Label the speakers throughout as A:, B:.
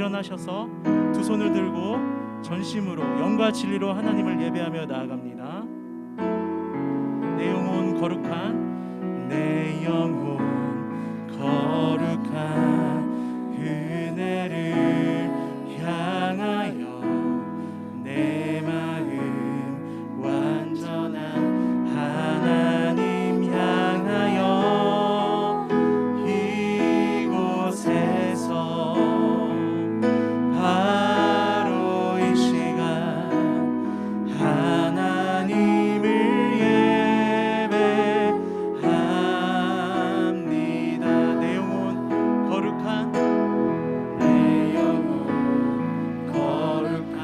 A: 일어나셔서 두 손을 들고 전심으로 영과 진리로 하나님을 예배하며 나아갑니다. 내 영혼 거룩한, 내 영혼 거룩한 은혜를 향하여 내 마음 완전한 하나님 향하여 이곳에서 바로 이 시간 하나님을 예배합니다. 내 영혼 거룩한, 내 영혼 거룩한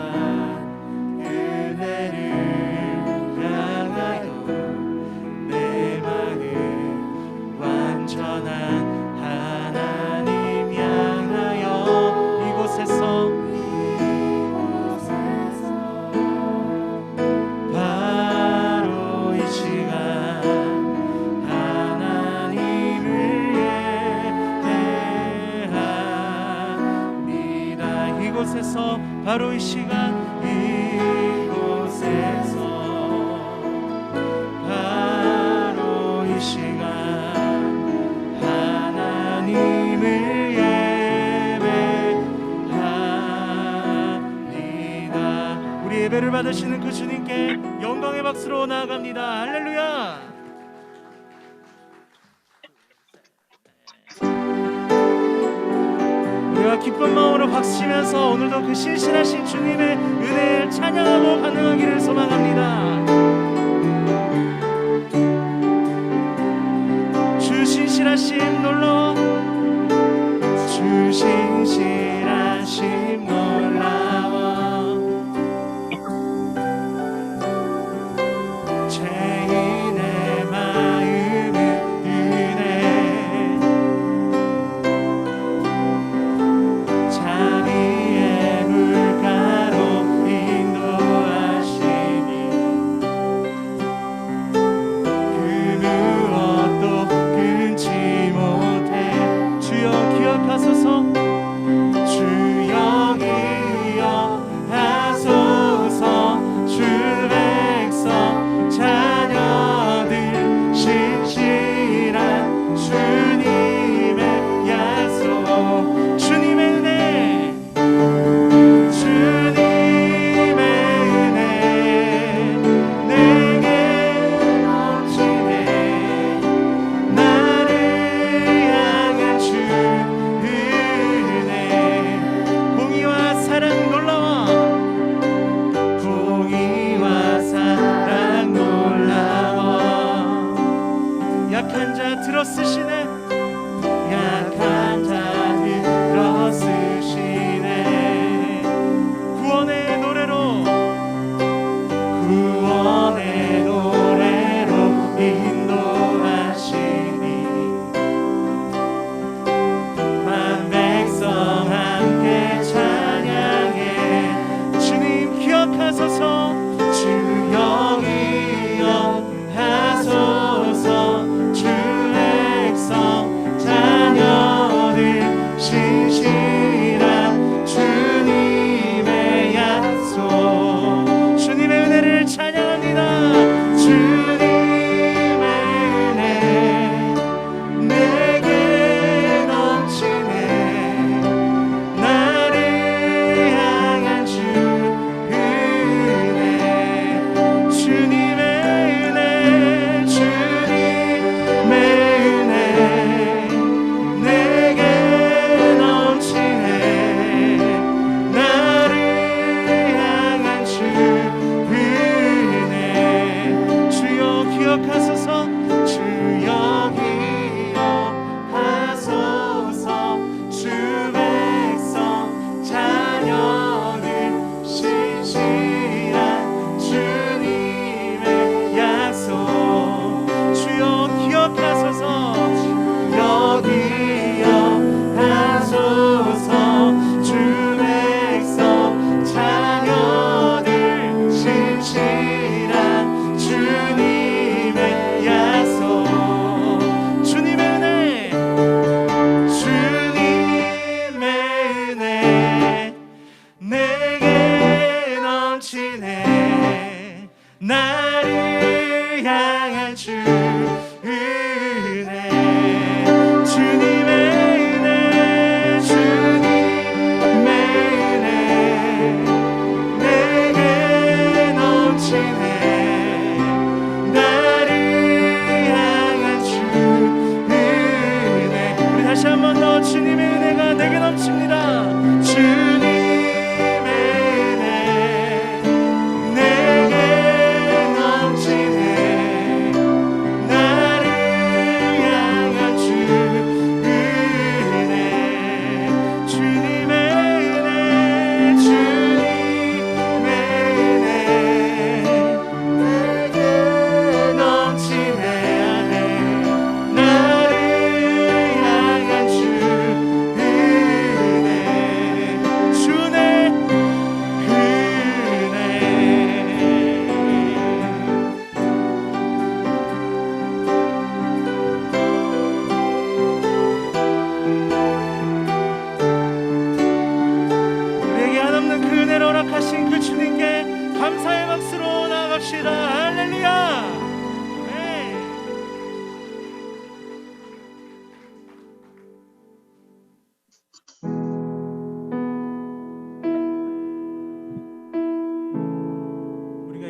A: 은혜를 향하여 내 마음 완전한 하나님 향하여 이곳에서 바로 이 시간 하나님을 예배합니다. 이곳에서 바로 이 시간, 이곳에서 바로 이 시간 하나님을 예배합니다. 우리 예배를 받으시는 그 주님께 영광의 박수로 나아갑니다. 할렐루야. 우리가 기쁜 마음으로 박수치면서 오늘도 그 신실하신 주님의 은혜를 찬양하고 반응하기를 소망합니다. 주 신실하심 놀라워, 주 신실하심 놀라워, 죄인의 마음은 은혜, 자비의 물가로 인도하시니 그 무엇도 끊지 못해. 주여 기억하소서,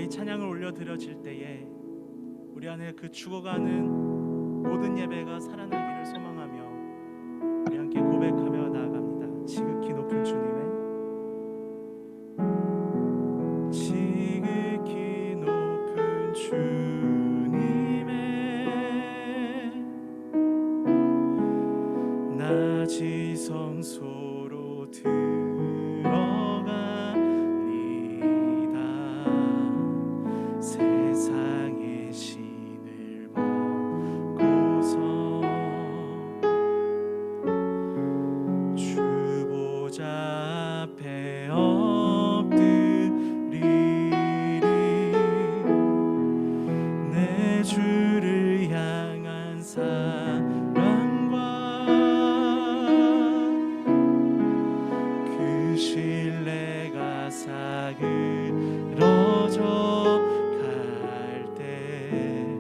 A: 찬양을 올려드려질 때에 우리 안에 그 죽어가는 모든 예배가 살아나기를 소망하며 우리 함께 고백하며 나아갑니다. 지극히 높은 주님의 지극히 높은 주님의 낮이 성소로 들어가니다. 세상의 신을 먹고서 주보좌 앞에 엎드리리. 내 주를 향한 사랑과 그 신뢰가 사그러져 갈 때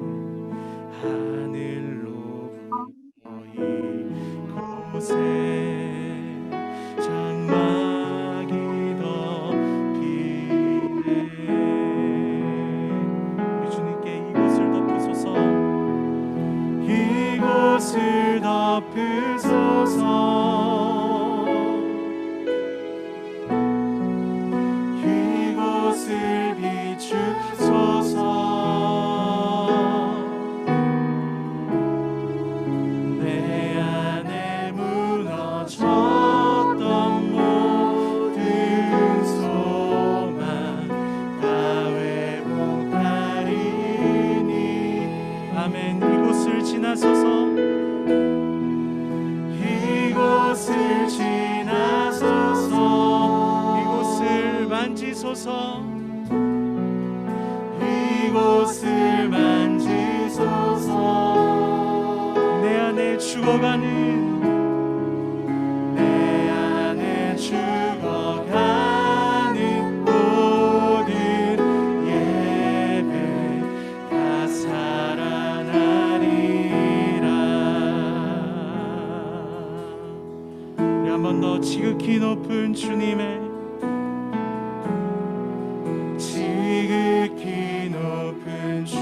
A: 하늘로 이곳에 장막이 덮이네. 우리 주님께 이곳을 덮으소서. 이곳을 덮으소서. 이곳을 비추소서. 내 안에 무너졌던 모든 소망 다 회복하리니. 아멘. 이곳을 지나소서. 이곳을 지나소서. 이곳을 만지소서. 이곳을 만지소서. 내 안에 죽어가는 모든 예배 다 살아나리라. 우리 한 번 더 지극히 높은 주님의 지극히 높은 주님의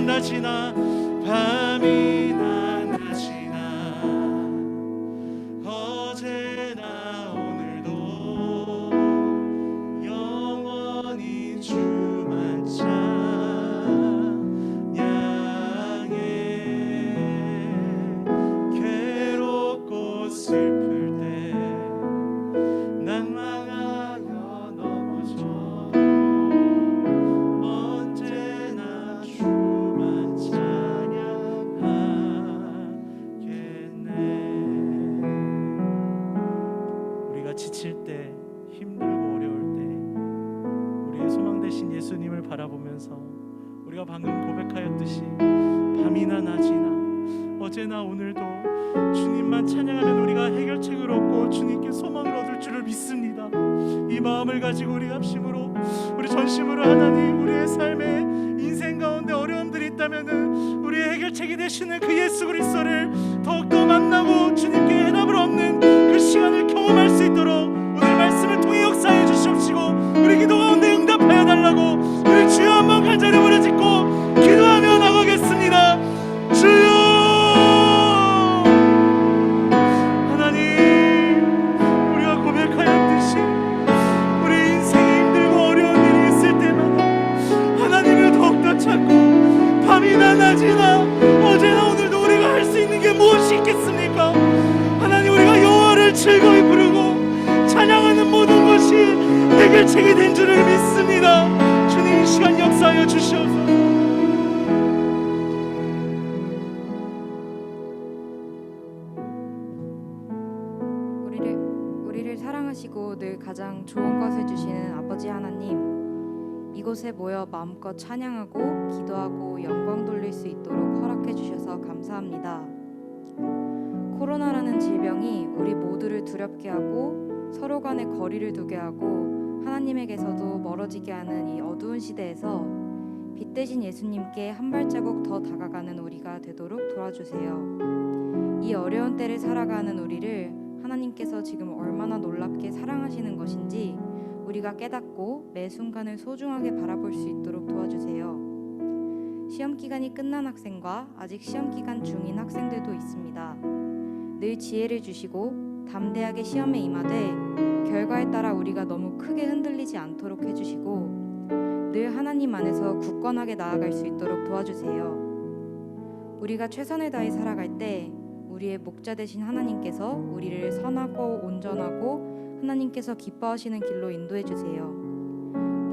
A: 낮이나 밤이나 낮이나 어제나 오늘도 영원히 주만 찬양해. 괴롭고 슬플 때 낭망하여 넘어져 언제나 주만 찬양하겠네. 우리가 지칠 때, 힘들고 어려울 때 우리의 소망 되신 예수님을 바라보면서 우리가 방금 고백하였듯이 밤이나 낮이나 어제나 오늘도 주님만 찬양하면 우리가 해결책을 얻고 주님께 소망을 얻을 줄을 믿습니다. 이 마음을 가지고 우리 합심으로, 우리 전심으로 하나님, 우리의 삶의 인생 가운데 어려움들이 있다면은 우리의 해결책이 되시는 그 예수 그리스도를 더욱더 만나고 주님께 해답을 얻는 그 시간을 경험할 수 있도록 오늘 말씀을 통해 역사해 주시옵시고 우리 기도 가운데 응답하여 달라고 우리 주여 한번 간절히 부르짖고 기도하며 나가겠습니다. 주여, 밤이나 낮이나 어제나 오늘도 우리가 할 수 있는 게 무엇이 있겠습니까? 하나님, 우리가 여호와를 즐거이 부르고 찬양하는 모든 것이 해결책이 된 줄을 믿습니다. 주님, 이 시간 역사하여 주시옵소서.
B: 우리를 사랑하시고 늘 가장 좋은 것을 주시는 아버지 하나님, 이곳에 모여 마음껏 찬양하고 기도하고 영광 돌릴 수 있도록 허락해 주셔서 감사합니다. 코로나라는 질병이 우리 모두를 두렵게 하고 서로 간에 거리를 두게 하고 하나님에게서도 멀어지게 하는 이 어두운 시대에서 빛 대신 예수님께 한 발자국 더 다가가는 우리가 되도록 도와주세요. 이 어려운 때를 살아가는 우리를 하나님께서 지금 얼마나 놀랍게 사랑하시는 것인지 우리가 깨닫고 매 순간을 소중하게 바라볼 수 있도록 도와주세요. 시험 기간이 끝난 학생과 아직 시험 기간 중인 학생들도 있습니다. 늘 지혜를 주시고 담대하게 시험에 임하되 결과에 따라 우리가 너무 크게 흔들리지 않도록 해주시고 늘 하나님 안에서 굳건하게 나아갈 수 있도록 도와주세요. 우리가 최선을 다해 살아갈 때 우리의 목자 되신 하나님께서 우리를 선하고 온전하고 하나님께서 기뻐하시는 길로 인도해 주세요.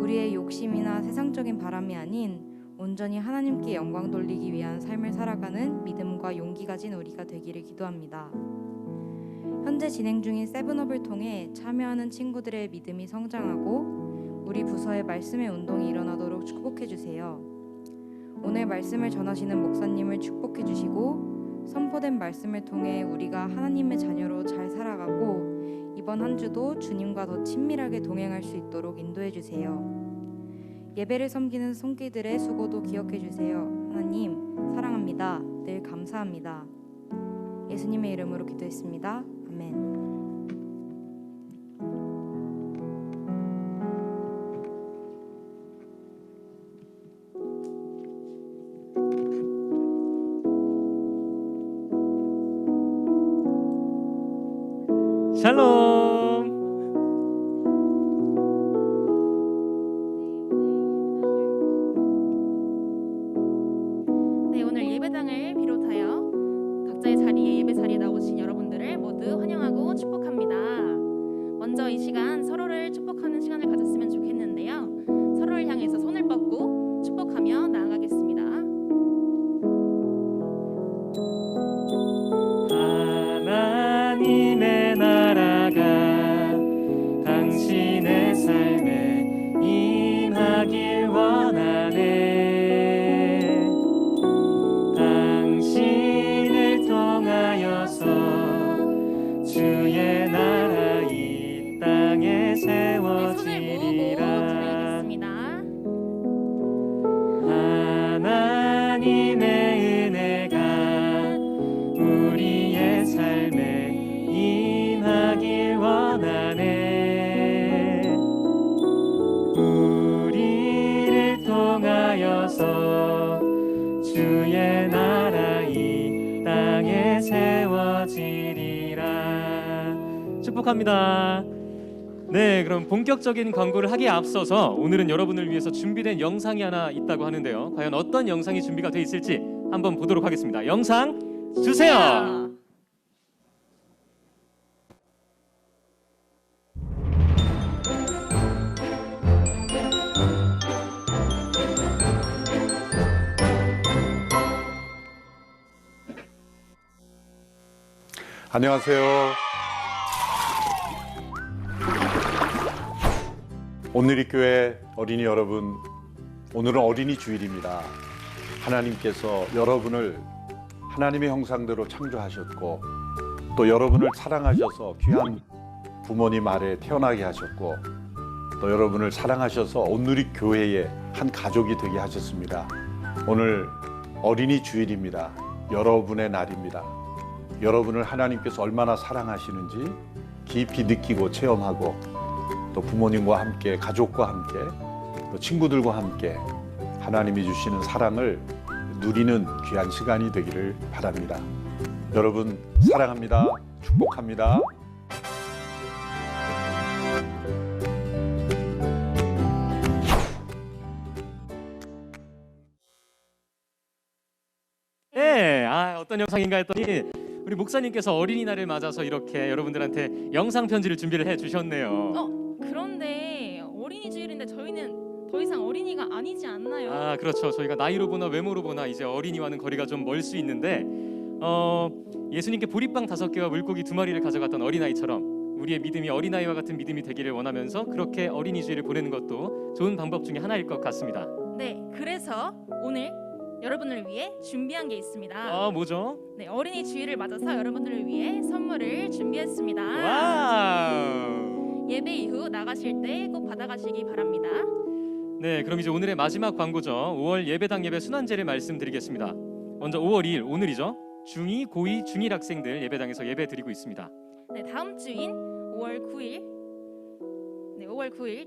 B: 우리의 욕심이나 세상적인 바람이 아닌 온전히 하나님께 영광 돌리기 위한 삶을 살아가는 믿음과 용기 가진 우리가 되기를 기도합니다. 현재 진행 중인 세븐업을 통해 참여하는 친구들의 믿음이 성장하고 우리 부서의 말씀의 운동이 일어나도록 축복해 주세요. 오늘 말씀을 전하시는 목사님을 축복해 주시고 선포된 말씀을 통해 우리가 하나님의 자녀로 잘 살아가고 이번 한 주도 주님과 더 친밀하게 동행할 수 있도록 인도해 주세요. 예배를 섬기는 손길들의 수고도 기억해 주세요. 하나님 사랑합니다. 늘 감사합니다. 예수님의 이름으로 기도했습니다. 아멘.
A: 샬롬.
C: 네, 오늘 예배당을 비롯하여 각자의 자리에 예배 자리에 나오신 여러분들을 모두 환영하고 축복합니다. 먼저 이 시간 서로를 축복하는 시간을 가졌으면 좋겠는데요. 서로를 향해서 손을 뻗고 축복하며 나아가겠습니다.
D: 하나님의 나라가 당신의 삶에 임하길 원하네. 당신을 통하여서 주의 나라 이 땅에 세워지리라. 하나님의 은혜가 우리의 삶에 임하길 원하네. 우리를 통하여서 축복합니다. 네, 그럼 본격적인 광고를 하기에 앞서서 오늘은 여러분을 위해서 준비된 영상이 하나 있다고 하는데요. 과연 어떤 영상이 준비가 돼 있을지 한번 보도록 하겠습니다. 영상 주세요.
E: 안녕하세요. 온누리교회 어린이 여러분, 오늘은 어린이 주일입니다. 하나님께서 여러분을 하나님의 형상대로 창조하셨고 또 여러분을 사랑하셔서 귀한 부모님 아래 태어나게 하셨고 또 여러분을 사랑하셔서 온누리교회의 한 가족이 되게 하셨습니다. 오늘 어린이 주일입니다. 여러분의 날입니다. 여러분을 하나님께서 얼마나 사랑하시는지 깊이 느끼고 체험하고 또 부모님과 함께 가족과 함께 또 친구들과 함께 하나님이 주시는 사랑을 누리는 귀한 시간이 되기를 바랍니다. 여러분 사랑합니다. 축복합니다.
D: 네, 어떤 영상인가 했더니 우리 목사님께서 어린이날을 맞아서 이렇게 여러분들한테 영상 편지를 준비를 해주셨네요.
C: 그런데 어린이 주일인데 저희는 더 이상 어린이가 아니지 않나요?
D: 그렇죠. 저희가 나이로 보나 외모로 보나 이제 어린이와는 거리가 좀 멀 수 있는데 예수님께 보리빵 5개와 물고기 2마리를 가져갔던 어린아이처럼 우리의 믿음이 어린아이와 같은 믿음이 되기를 원하면서 그렇게 어린이 주일을 보내는 것도 좋은 방법 중에 하나일 것 같습니다.
C: 네, 그래서 오늘 여러분을 위해 준비한 게 있습니다.
D: 뭐죠?
C: 네, 어린이 주일을 맞아서 여러분들을 위해 선물을 준비했습니다.
D: 와우!
C: 예배 이후 나가실 때 꼭 받아가시기 바랍니다.
D: 네, 그럼 이제 오늘의 마지막 광고죠. 5월 예배당 예배 순환제를 말씀드리겠습니다. 먼저 5월 2일 오늘이죠. 중2, 고2, 중1 학생들 예배당에서 예배 드리고 있습니다.
C: 네, 다음 주인 5월 9일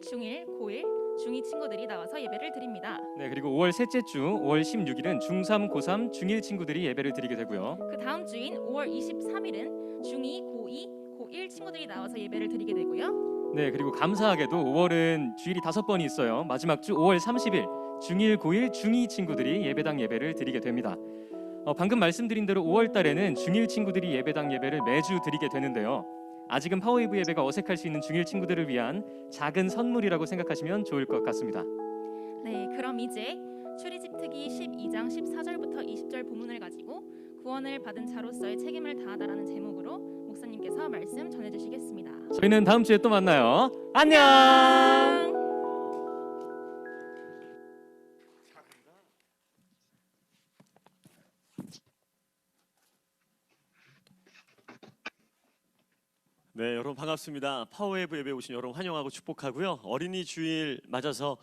C: 중1, 고1, 중2 친구들이 나와서 예배를 드립니다.
D: 네, 그리고 5월 셋째 주 5월 16일은 중3, 고3, 중1 친구들이 예배를 드리게 되고요.
C: 그 다음 주인 5월 23일은 중2, 고2, 고1 친구들이 나와서 예배를 드리게 되고요.
D: 네, 그리고 감사하게도 5월은 주일이 5번이 있어요. 마지막 주 5월 30일 중1, 고1, 중2 친구들이 예배당 예배를 드리게 됩니다. 방금 말씀드린 대로 5월 달에는 중1 친구들이 예배당 예배를 매주 드리게 되는데요. 아직은 파워웨이브 예배가 어색할 수 있는 중1 친구들을 위한 작은 선물이라고 생각하시면 좋을 것 같습니다.
C: 네, 그럼 이제 출애굽기 12장 14절부터 20절 본문을 가지고 구원을 받은 자로서의 책임을 다하다라는 제목으로 목사님께서 말씀 전해주시겠습니다.
D: 저희는 다음 주에 또 만나요. 안녕.
F: 네, 여러분 반갑습니다. 파워웨이브 예배 오신 여러분 환영하고 축복하고요. 어린이 주일 맞아서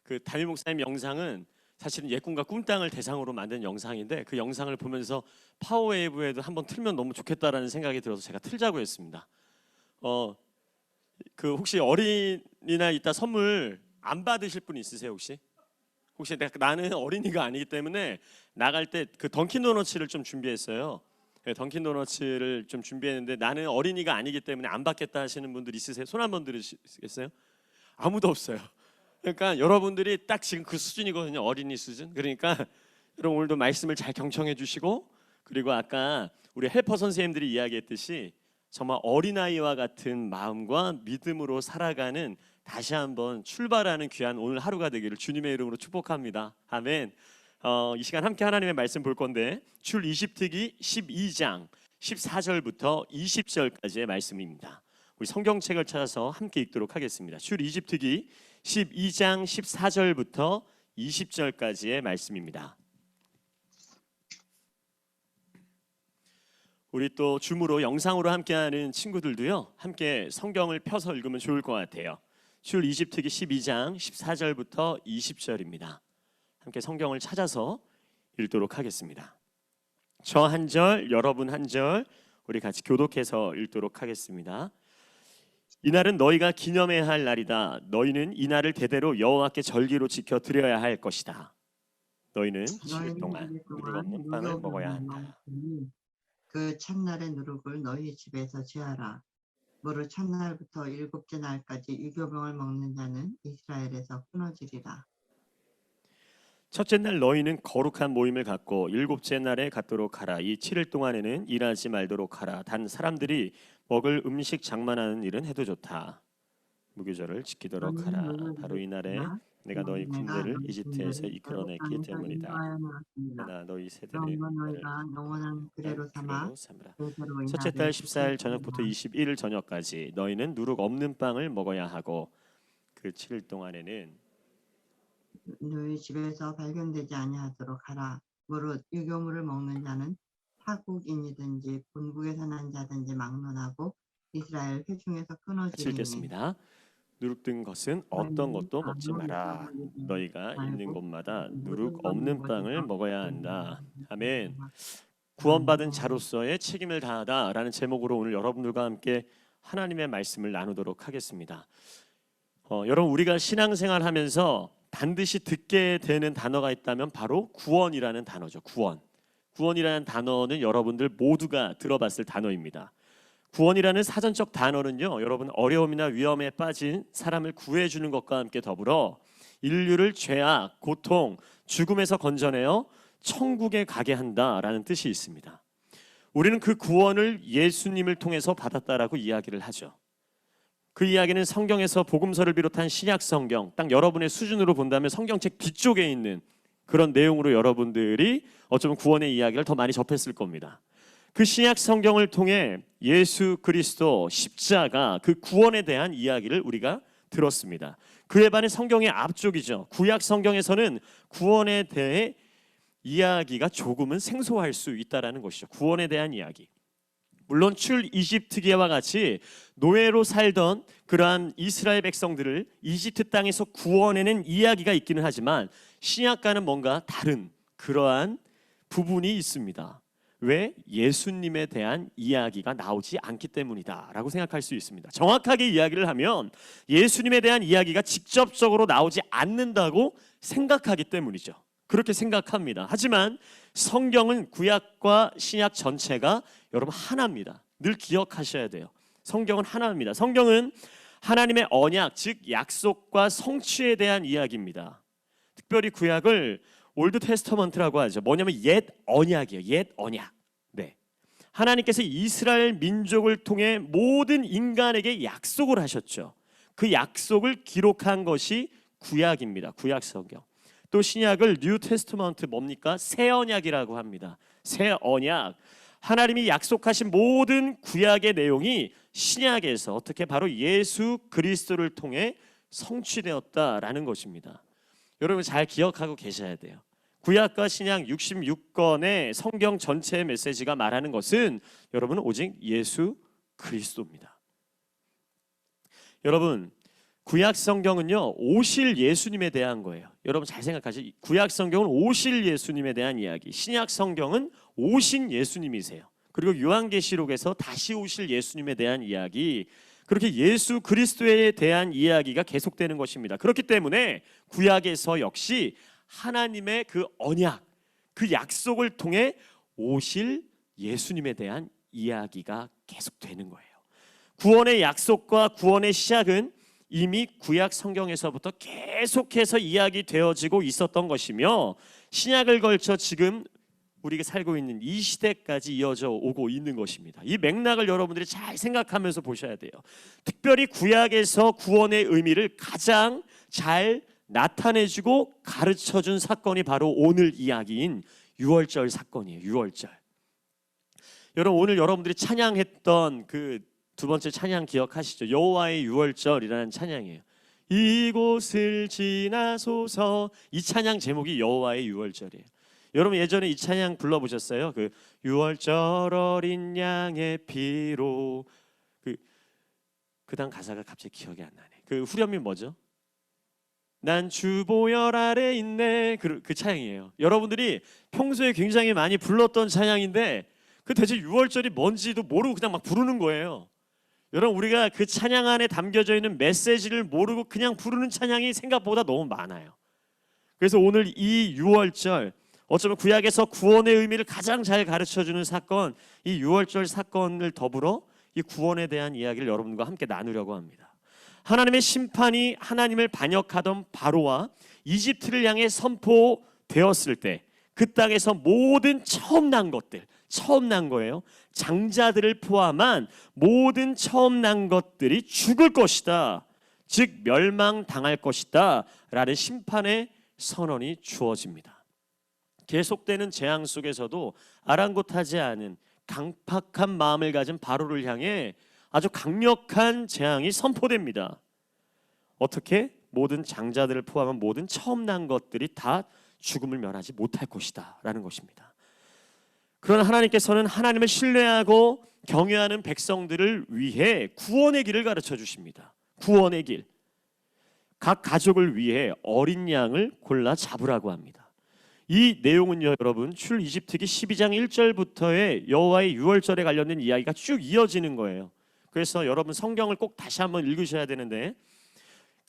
F: 그 담임 목사님 영상은 사실은 옛 꿈과 꿈땅을 대상으로 만든 영상인데 그 영상을 보면서 파워웨이브에도 한번 틀면 너무 좋겠다라는 생각이 들어서 제가 틀자고 했습니다. 그 혹시 어린이날 이따 선물 안 받으실 분 있으세요 혹시? 혹시 나는 어린이가 아니기 때문에 나갈 때 그 던킨 도너츠를 좀 준비했어요. 네, 던킨 도너츠를 좀 준비했는데 나는 어린이가 아니기 때문에 안 받겠다 하시는 분들 있으세요? 손 한번 들으시겠어요? 아무도 없어요. 그러니까 여러분들이 딱 지금 그 수준이거든요. 어린이 수준. 그러니까 여러분 오늘도 말씀을 잘 경청해 주시고 그리고 아까 우리 헬퍼 선생님들이 이야기했듯이 정말 어린아이와 같은 마음과 믿음으로 살아가는 다시 한번 출발하는 귀한 오늘 하루가 되기를 주님의 이름으로 축복합니다. 아멘. 이 시간 함께 하나님의 말씀 볼 건데 출애굽기 12장 14절부터 20절까지의 말씀입니다. 우리 성경책을 찾아서 함께 읽도록 하겠습니다. 출애굽기 12장 14절부터 20절까지의 말씀입니다. 우리 또 줌으로 영상으로 함께하는 친구들도요 함께 성경을 펴서 읽으면 좋을 것 같아요. 출애굽기 12장 14절부터 20절입니다. 함께 성경을 찾아서 읽도록 하겠습니다. 저 한 절, 여러분 한 절, 우리 같이 교독해서 읽도록 하겠습니다. 이날은 너희가 기념해야 할 날이다. 너희는 이 날을 대대로 여호와께 절기로 지켜 드려야 할 것이다. 너희는 7일 동안 누룩 없는 빵을 먹어야 한다.
G: 그 첫날의 누룩을 너희 집에서 제하라. 무릇 첫날부터 일곱째 날까지 유교병을 먹는 자는 이스라엘에서 끊어지리라.
F: 첫째 날 너희는 거룩한 모임을 갖고 일곱째 날에 갖도록 하라. 이 7일 동안에는 일하지 말도록 하라. 단 사람들이 먹을 음식 장만하는 일은 해도 좋다. 무교절을 지키도록 하라. 바로 이 날에 내가 너희 군대를 이집트에서 이끌어냈기 때문이다. 그러나 너희 세대를
G: 너희가 영원한 규례로 삼아
F: 삼으라.
G: 그대로
F: 첫째
G: 인하되
F: 달 14일 저녁부터 21일 저녁까지 너희는 누룩 없는 빵을 먹어야 하고 그 7일 동안에는
G: 너희 집에서 발견되지 아니하도록 하라. 무릇 유교물을 먹는 자는 타국인이든지 본국에서 난 자든지 막론하고 이스라엘 회중에서
F: 같이
G: 끊어지리니.
F: 읽겠습니다. 누룩 든 것은 어떤 것도 먹지 마라. 너희가 있는 곳마다 누룩 없는 빵을 먹어야 한다. 아멘. 구원받은 자로서의 책임을 다하다라는 제목으로 오늘 여러분들과 함께 하나님의 말씀을 나누도록 하겠습니다. 여러분 우리가 신앙생활하면서 반드시 듣게 되는 단어가 있다면 바로 구원이라는 단어죠. 구원이라는 단어는 여러분들 모두가 들어봤을 단어입니다. 구원이라는 사전적 단어는요, 여러분 어려움이나 위험에 빠진 사람을 구해주는 것과 함께 더불어 인류를 죄악, 고통, 죽음에서 건져내어 천국에 가게 한다라는 뜻이 있습니다. 우리는 그 구원을 예수님을 통해서 받았다라고 이야기를 하죠. 그 이야기는 성경에서 복음서를 비롯한 신약 성경, 딱 여러분의 수준으로 본다면 성경책 뒤쪽에 있는 그런 내용으로 여러분들이 어쩌면 구원의 이야기를 더 많이 접했을 겁니다. 그 신약 성경을 통해 예수 그리스도 십자가 그 구원에 대한 이야기를 우리가 들었습니다. 그에 반해 성경의 앞쪽이죠. 구약 성경에서는 구원에 대해 이야기가 조금은 생소할 수 있다라는 것이죠. 구원에 대한 이야기. 물론 출 이집트기와 같이 노예로 살던 그러한 이스라엘 백성들을 이집트 땅에서 구원해낸 이야기가 있기는 하지만 신약과는 뭔가 다른 그러한 부분이 있습니다. 왜? 예수님에 대한 이야기가 나오지 않기 때문이다 라고 생각할 수 있습니다. 정확하게 이야기를 하면 예수님에 대한 이야기가 직접적으로 나오지 않는다고 생각하기 때문이죠. 그렇게 생각합니다. 하지만 성경은 구약과 신약 전체가 여러분 하나입니다. 늘 기억하셔야 돼요. 성경은 하나입니다. 성경은 하나님의 언약, 즉 약속과 성취에 대한 이야기입니다. 특별히 구약을 올드 테스터먼트라고 하죠. 뭐냐면 옛 언약이에요. 옛 언약. 네. 하나님께서 이스라엘 민족을 통해 모든 인간에게 약속을 하셨죠. 그 약속을 기록한 것이 구약입니다. 구약 성경. 또 신약을 뉴 테스터먼트 뭡니까? 새 언약이라고 합니다. 새 언약. 하나님이 약속하신 모든 구약의 내용이 신약에서 어떻게 바로 예수 그리스도를 통해 성취되었다라는 것입니다. 여러분 잘 기억하고 계셔야 돼요. 구약과 신약 66권의 성경 전체의 메시지가 말하는 것은 여러분 오직 예수 그리스도입니다. 여러분 구약 성경은요 오실 예수님에 대한 거예요. 여러분 잘 생각하세요. 구약 성경은 오실 예수님에 대한 이야기, 신약 성경은 오신 예수님이세요. 그리고 요한계시록에서 다시 오실 예수님에 대한 이야기, 그렇게 예수 그리스도에 대한 이야기가 계속되는 것입니다. 그렇기 때문에 구약에서 역시 하나님의 그 언약, 그 약속을 통해 오실 예수님에 대한 이야기가 계속되는 거예요. 구원의 약속과 구원의 시작은 이미 구약 성경에서부터 계속해서 이야기되어지고 있었던 것이며 신약을 걸쳐 지금 우리가 살고 있는 이 시대까지 이어져 오고 있는 것입니다. 이 맥락을 여러분들이 잘 생각하면서 보셔야 돼요. 특별히 구약에서 구원의 의미를 가장 잘 나타내주고 가르쳐준 사건이 바로 오늘 이야기인 유월절 사건이에요. 유월절. 여러분 오늘 여러분들이 찬양했던 그 두 번째 찬양 기억하시죠? 여호와의 유월절이라는 찬양이에요. 이곳을 지나소서. 이 찬양 제목이 여호와의 유월절이에요. 여러분 예전에 이 찬양 불러보셨어요? 그 유월절 어린 양의 피로 그 다음 가사가 갑자기 기억이 안 나네. 그 후렴이 뭐죠? 난 주보혈 아래 있네. 그 찬양이에요. 여러분들이 평소에 굉장히 많이 불렀던 찬양인데 그 대체 유월절이 뭔지도 모르고 그냥 막 부르는 거예요. 여러분 우리가 그 찬양 안에 담겨져 있는 메시지를 모르고 그냥 부르는 찬양이 생각보다 너무 많아요. 그래서 오늘 이 유월절, 어쩌면 구약에서 구원의 의미를 가장 잘 가르쳐주는 사건, 이 유월절 사건을 더불어 이 구원에 대한 이야기를 여러분과 함께 나누려고 합니다. 하나님의 심판이 하나님을 반역하던 바로와 이집트를 향해 선포되었을 때 그 땅에서 모든 처음 난 것들, 처음 난 거예요. 장자들을 포함한 모든 처음 난 것들이 죽을 것이다. 즉 멸망당할 것이다 라는 심판의 선언이 주어집니다. 계속되는 재앙 속에서도 아랑곳하지 않은 강팍한 마음을 가진 바로를 향해 아주 강력한 재앙이 선포됩니다. 어떻게? 모든 장자들을 포함한 모든 처음 난 것들이 다 죽음을 면하지 못할 것이다 라는 것입니다. 그러나 하나님께서는 하나님을 신뢰하고 경외하는 백성들을 위해 구원의 길을 가르쳐 주십니다. 구원의 길. 각 가족을 위해 어린 양을 골라 잡으라고 합니다. 이 내용은요, 여러분, 출 이집트기 12장 1절부터의 여호와의 유월절에 관련된 이야기가 쭉 이어지는 거예요. 그래서 여러분 성경을 꼭 다시 한번 읽으셔야 되는데,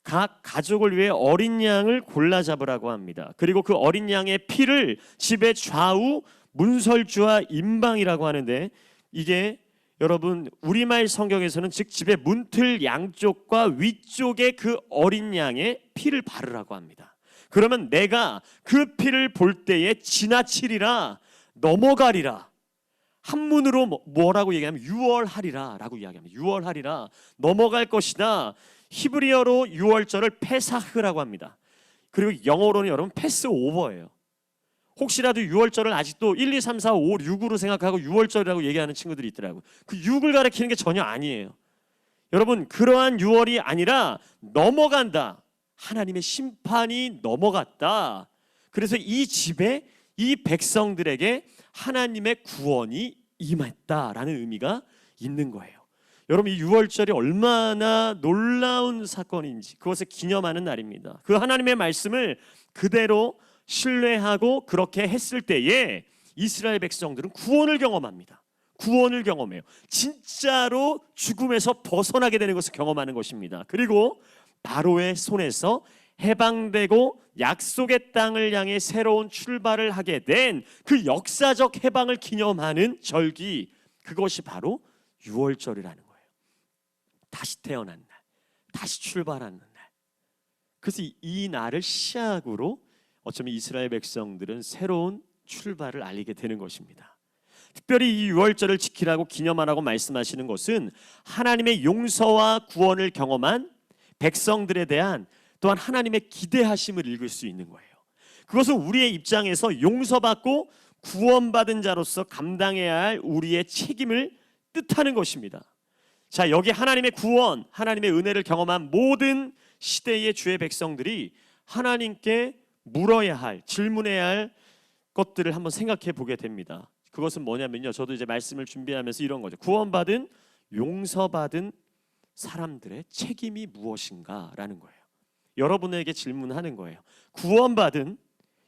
F: 각 가족을 위해 어린 양을 골라 잡으라고 합니다. 그리고 그 어린 양의 피를 집의 좌우 문설주와 임방이라고 하는데, 이게 여러분 우리말 성경에서는 즉 집의 문틀 양쪽과 위쪽에 그 어린 양의 피를 바르라고 합니다. 그러면 내가 그 피를 볼 때에 지나치리라, 넘어가리라. 한문으로 뭐라고 얘기하면 유월하리라 라고 이야기합니다. 유월하리라, 넘어갈 것이다. 히브리어로 유월절을 페사흐라고 합니다. 그리고 영어로는 여러분 패스오버예요. 혹시라도 유월절을 아직도 1, 2, 3, 4, 5, 6으로 생각하고 유월절이라고 얘기하는 친구들이 있더라고요. 그 6을 가리키는 게 전혀 아니에요. 여러분, 그러한 유월이 아니라 넘어간다. 하나님의 심판이 넘어갔다. 그래서 이 집에, 이 백성들에게 하나님의 구원이 임했다라는 의미가 있는 거예요. 여러분, 이 유월절이 얼마나 놀라운 사건인지 그것을 기념하는 날입니다. 그 하나님의 말씀을 그대로 신뢰하고 그렇게 했을 때에 이스라엘 백성들은 구원을 경험합니다. 구원을 경험해요. 진짜로 죽음에서 벗어나게 되는 것을 경험하는 것입니다. 그리고 바로의 손에서 해방되고 약속의 땅을 향해 새로운 출발을 하게 된 그 역사적 해방을 기념하는 절기, 그것이 바로 유월절이라는 거예요. 다시 태어난 날, 다시 출발하는 날. 그래서 이 날을 시작으로 어쩌면 이스라엘 백성들은 새로운 출발을 알리게 되는 것입니다. 특별히 이 유월절을 지키라고 기념하라고 말씀하시는 것은 하나님의 용서와 구원을 경험한 백성들에 대한 또한 하나님의 기대하심을 읽을 수 있는 거예요. 그것은 우리의 입장에서 용서받고 구원받은 자로서 감당해야 할 우리의 책임을 뜻하는 것입니다. 자, 여기 하나님의 구원, 하나님의 은혜를 경험한 모든 시대의 주의 백성들이 하나님께 물어야 할, 질문해야 할 것들을 한번 생각해 보게 됩니다. 그것은 뭐냐면요, 저도 이제 말씀을 준비하면서 이런 거죠. 구원받은, 용서받은 사람들의 책임이 무엇인가라는 거예요. 여러분에게 질문하는 거예요. 구원받은,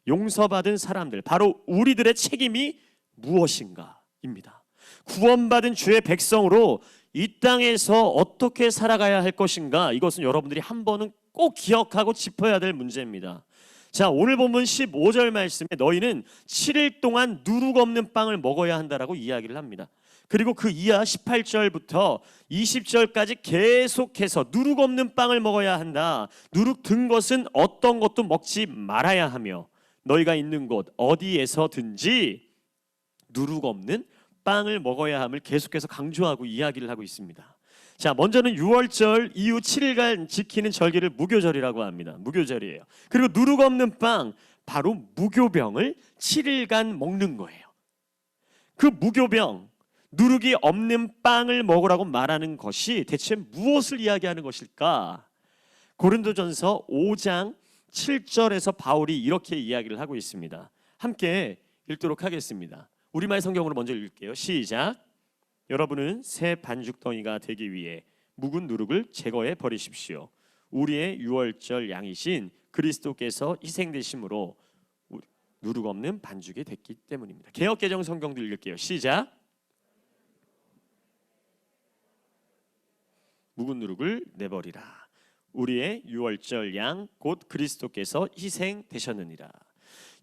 F: 용서받은 사람들, 바로 우리들의 책임이 무엇인가입니다. 구원받은 주의 백성으로 이 땅에서 어떻게 살아가야 할 것인가, 이것은 여러분들이 한 번은 꼭 기억하고 짚어야 될 문제입니다. 자, 오늘 본문 15절 말씀에 너희는 7일 동안 누룩 없는 빵을 먹어야 한다라고 이야기를 합니다. 그리고 그 이하 18절부터 20절까지 계속해서 누룩 없는 빵을 먹어야 한다. 누룩 든 것은 어떤 것도 먹지 말아야 하며 너희가 있는 곳 어디에서든지 누룩 없는 빵을 먹어야 함을 계속해서 강조하고 이야기를 하고 있습니다. 자, 먼저는 유월절 이후 7일간 지키는 절기를 무교절이라고 합니다. 무교절이에요. 그리고 누룩 없는 빵, 바로 무교병을 7일간 먹는 거예요. 그 무교병, 누룩이 없는 빵을 먹으라고 말하는 것이 대체 무엇을 이야기하는 것일까? 고린도전서 5장 7절에서 바울이 이렇게 이야기를 하고 있습니다. 함께 읽도록 하겠습니다. 우리말 성경으로 먼저 읽을게요. 시작. 여러분은 새 반죽덩이가 되기 위해 묵은 누룩을 제거해 버리십시오. 우리의 유월절 양이신 그리스도께서 희생되심으로 누룩 없는 반죽이 됐기 때문입니다. 개역개정 성경도 읽을게요. 시작. 묵은 누룩을 내버리라. 우리의 유월절 양 곧 그리스도께서 희생되셨느니라.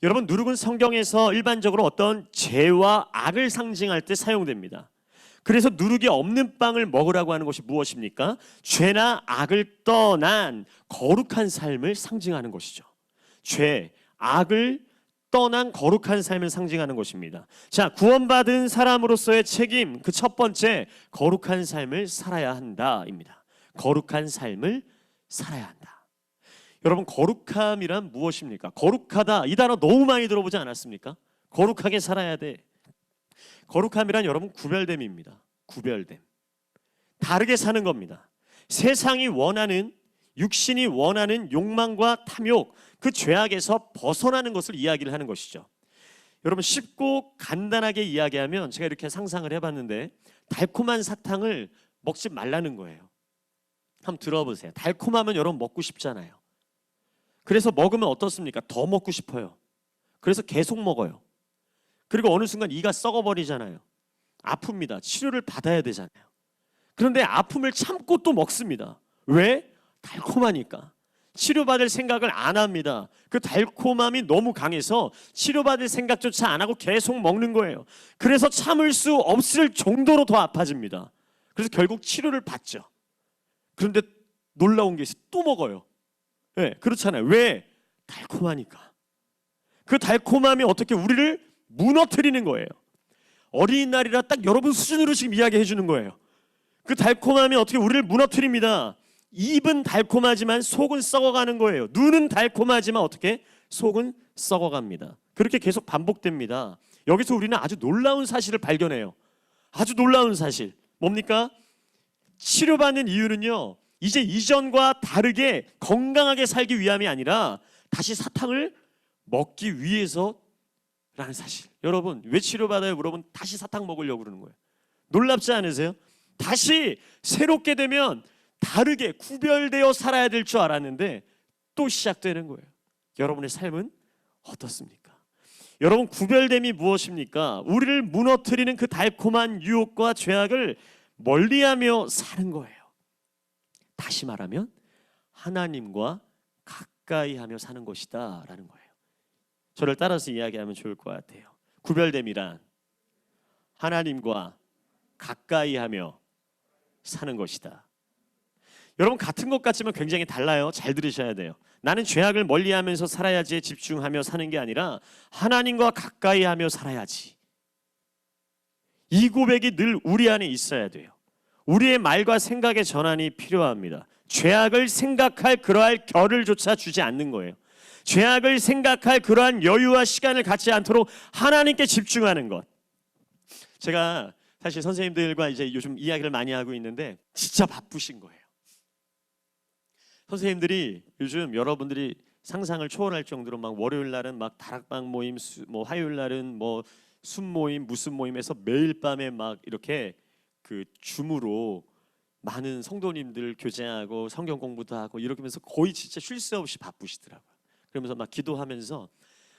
F: 여러분, 누룩은 성경에서 일반적으로 어떤 죄와 악을 상징할 때 사용됩니다. 그래서 누룩이 없는 빵을 먹으라고 하는 것이 무엇입니까? 죄나 악을 떠난 거룩한 삶을 상징하는 것이죠. 죄, 악을 떠난 거룩한 삶을 상징하는 것입니다. 자, 구원받은 사람으로서의 책임, 그 첫 번째, 거룩한 삶을 살아야 한다입니다. 거룩한 삶을 살아야 한다. 여러분, 거룩함이란 무엇입니까? 거룩하다, 이 단어 너무 많이 들어보지 않았습니까? 거룩하게 살아야 돼. 거룩함이란 여러분 구별됨입니다. 구별됨. 다르게 사는 겁니다. 세상이 원하는, 육신이 원하는 욕망과 탐욕, 그 죄악에서 벗어나는 것을 이야기를 하는 것이죠. 여러분, 쉽고 간단하게 이야기하면 제가 이렇게 상상을 해봤는데 달콤한 사탕을 먹지 말라는 거예요. 한번 들어보세요. 달콤하면 여러분 먹고 싶잖아요. 그래서 먹으면 어떻습니까? 더 먹고 싶어요. 그래서 계속 먹어요. 그리고 어느 순간 이가 썩어버리잖아요. 아픕니다. 치료를 받아야 되잖아요. 그런데 아픔을 참고 또 먹습니다. 왜? 달콤하니까. 치료받을 생각을 안 합니다. 그 달콤함이 너무 강해서 치료받을 생각조차 안 하고 계속 먹는 거예요. 그래서 참을 수 없을 정도로 더 아파집니다. 그래서 결국 치료를 받죠. 그런데 놀라운 게 있어요. 또 먹어요. 네, 그렇잖아요. 왜? 달콤하니까. 그 달콤함이 어떻게 우리를 무너뜨리는 거예요. 어린이날이라 딱 여러분 수준으로 지금 이야기해 주는 거예요. 그 달콤함이 어떻게 우리를 무너뜨립니다. 입은 달콤하지만 속은 썩어가는 거예요. 눈은 달콤하지만 어떻게? 속은 썩어갑니다. 그렇게 계속 반복됩니다. 여기서 우리는 아주 놀라운 사실을 발견해요. 아주 놀라운 사실. 뭡니까? 치료받는 이유는요, 이제 이전과 다르게 건강하게 살기 위함이 아니라 다시 사탕을 먹기 위해서라는 사실. 여러분, 왜 치료받아요? 물어보면 다시 사탕 먹으려고 그러는 거예요. 놀랍지 않으세요? 다시 새롭게 되면 다르게 구별되어 살아야 될 줄 알았는데 또 시작되는 거예요. 여러분의 삶은 어떻습니까? 여러분, 구별됨이 무엇입니까? 우리를 무너뜨리는 그 달콤한 유혹과 죄악을 멀리하며 사는 거예요. 다시 말하면 하나님과 가까이 하며 사는 것이다 라는 거예요. 저를 따라서 이야기하면 좋을 것 같아요. 구별됨이란 하나님과 가까이 하며 사는 것이다. 여러분, 같은 것 같지만 굉장히 달라요. 잘 들으셔야 돼요. 나는 죄악을 멀리하면서 살아야지에 집중하며 사는 게 아니라 하나님과 가까이 하며 살아야지. 이 고백이 늘 우리 안에 있어야 돼요. 우리의 말과 생각의 전환이 필요합니다. 죄악을 생각할 그러할 겨를조차 주지 않는 거예요. 죄악을 생각할 그러한 여유와 시간을 갖지 않도록 하나님께 집중하는 것. 제가 사실 선생님들과 이제 요즘 이야기를 많이 하고 있는데 진짜 바쁘신 거예요. 선생님들이 요즘 여러분들이 상상을 초월할 정도로 막 월요일 날은 막 다락방 모임, 뭐 화요일 날은 뭐 순 모임, 무슨 모임에서 매일 밤에 막 이렇게 그 줌으로 많은 성도님들 교제하고 성경 공부도 하고 이렇게 하면서 거의 진짜 쉴 새 없이 바쁘시더라고요. 그러면서 막 기도하면서,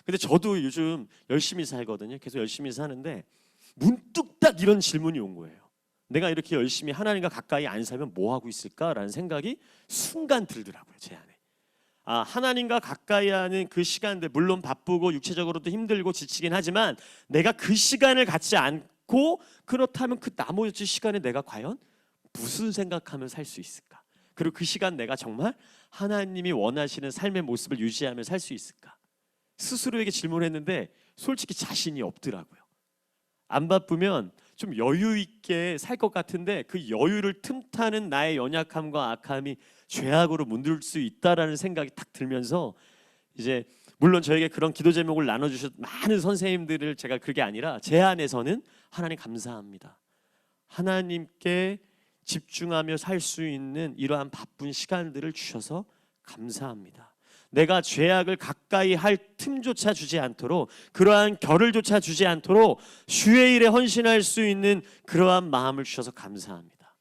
F: 근데 저도 요즘 열심히 살거든요. 계속 열심히 사는데 문득 딱 이런 질문이 온 거예요. 내가 이렇게 열심히 하나님과 가까이 안 살면 뭐 하고 있을까라는 생각이 순간 들더라고요, 제 안에. 아, 하나님과 가까이 하는 그 시간들, 물론 바쁘고 육체적으로도 힘들고 지치긴 하지만 내가 그 시간을 갖지 않고 그렇다면 그 나머지 시간에 내가 과연 무슨 생각하면 살 수 있을까? 그리고 그 시간 내가 정말 하나님이 원하시는 삶의 모습을 유지하며 살 수 있을까? 스스로에게 질문했는데 솔직히 자신이 없더라고요. 안 바쁘면 좀 여유 있게 살 것 같은데 그 여유를 틈타는 나의 연약함과 악함이 죄악으로 문들 수 있다라는 생각이 딱 들면서, 이제 물론 저에게 그런 기도 제목을 나눠주셨 많은 선생님들을 제가 그게 아니라 제 안에서는 하나님 감사합니다. 하나님께 집중하며 살 수 있는 이러한 바쁜 시간들을 주셔서 감사합니다. 내가 죄악을 가까이 할 틈조차 주지 않도록, 그러한 결을조차 주지 않도록 주의 일에 헌신할 수 있는 그러한 마음을 주셔서 감사합니다.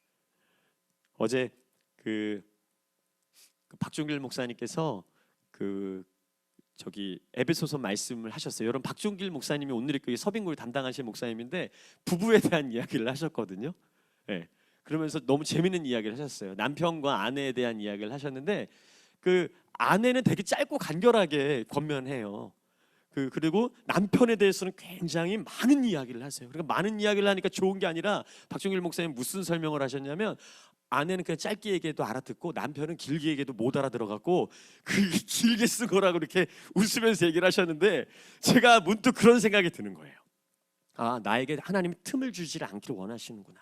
F: 어제 그 박종길 목사님께서 저기 에베소서 말씀을 하셨어요. 여러분, 박종길 목사님이 오늘 그 서빙고를 담당하신 목사님인데 부부에 대한 이야기를 하셨거든요. 네. 그러면서 너무 재밌는 이야기를 하셨어요. 남편과 아내에 대한 이야기를 하셨는데 그 아내는 되게 짧고 간결하게 권면해요. 그리고 남편에 대해서는 굉장히 많은 이야기를 하세요. 그러니까 많은 이야기를 하니까 좋은 게 아니라 박종길 목사님 무슨 설명을 하셨냐면 아내는 그냥 짧게 얘기해도 알아듣고 남편은 길게 얘기해도 못 알아들어갖고 그 길게 쓴 거라고 이렇게 웃으면서 얘기를 하셨는데 제가 문득 그런 생각이 드는 거예요. 아, 나에게 하나님이 틈을 주지 않기를 원하시는구나.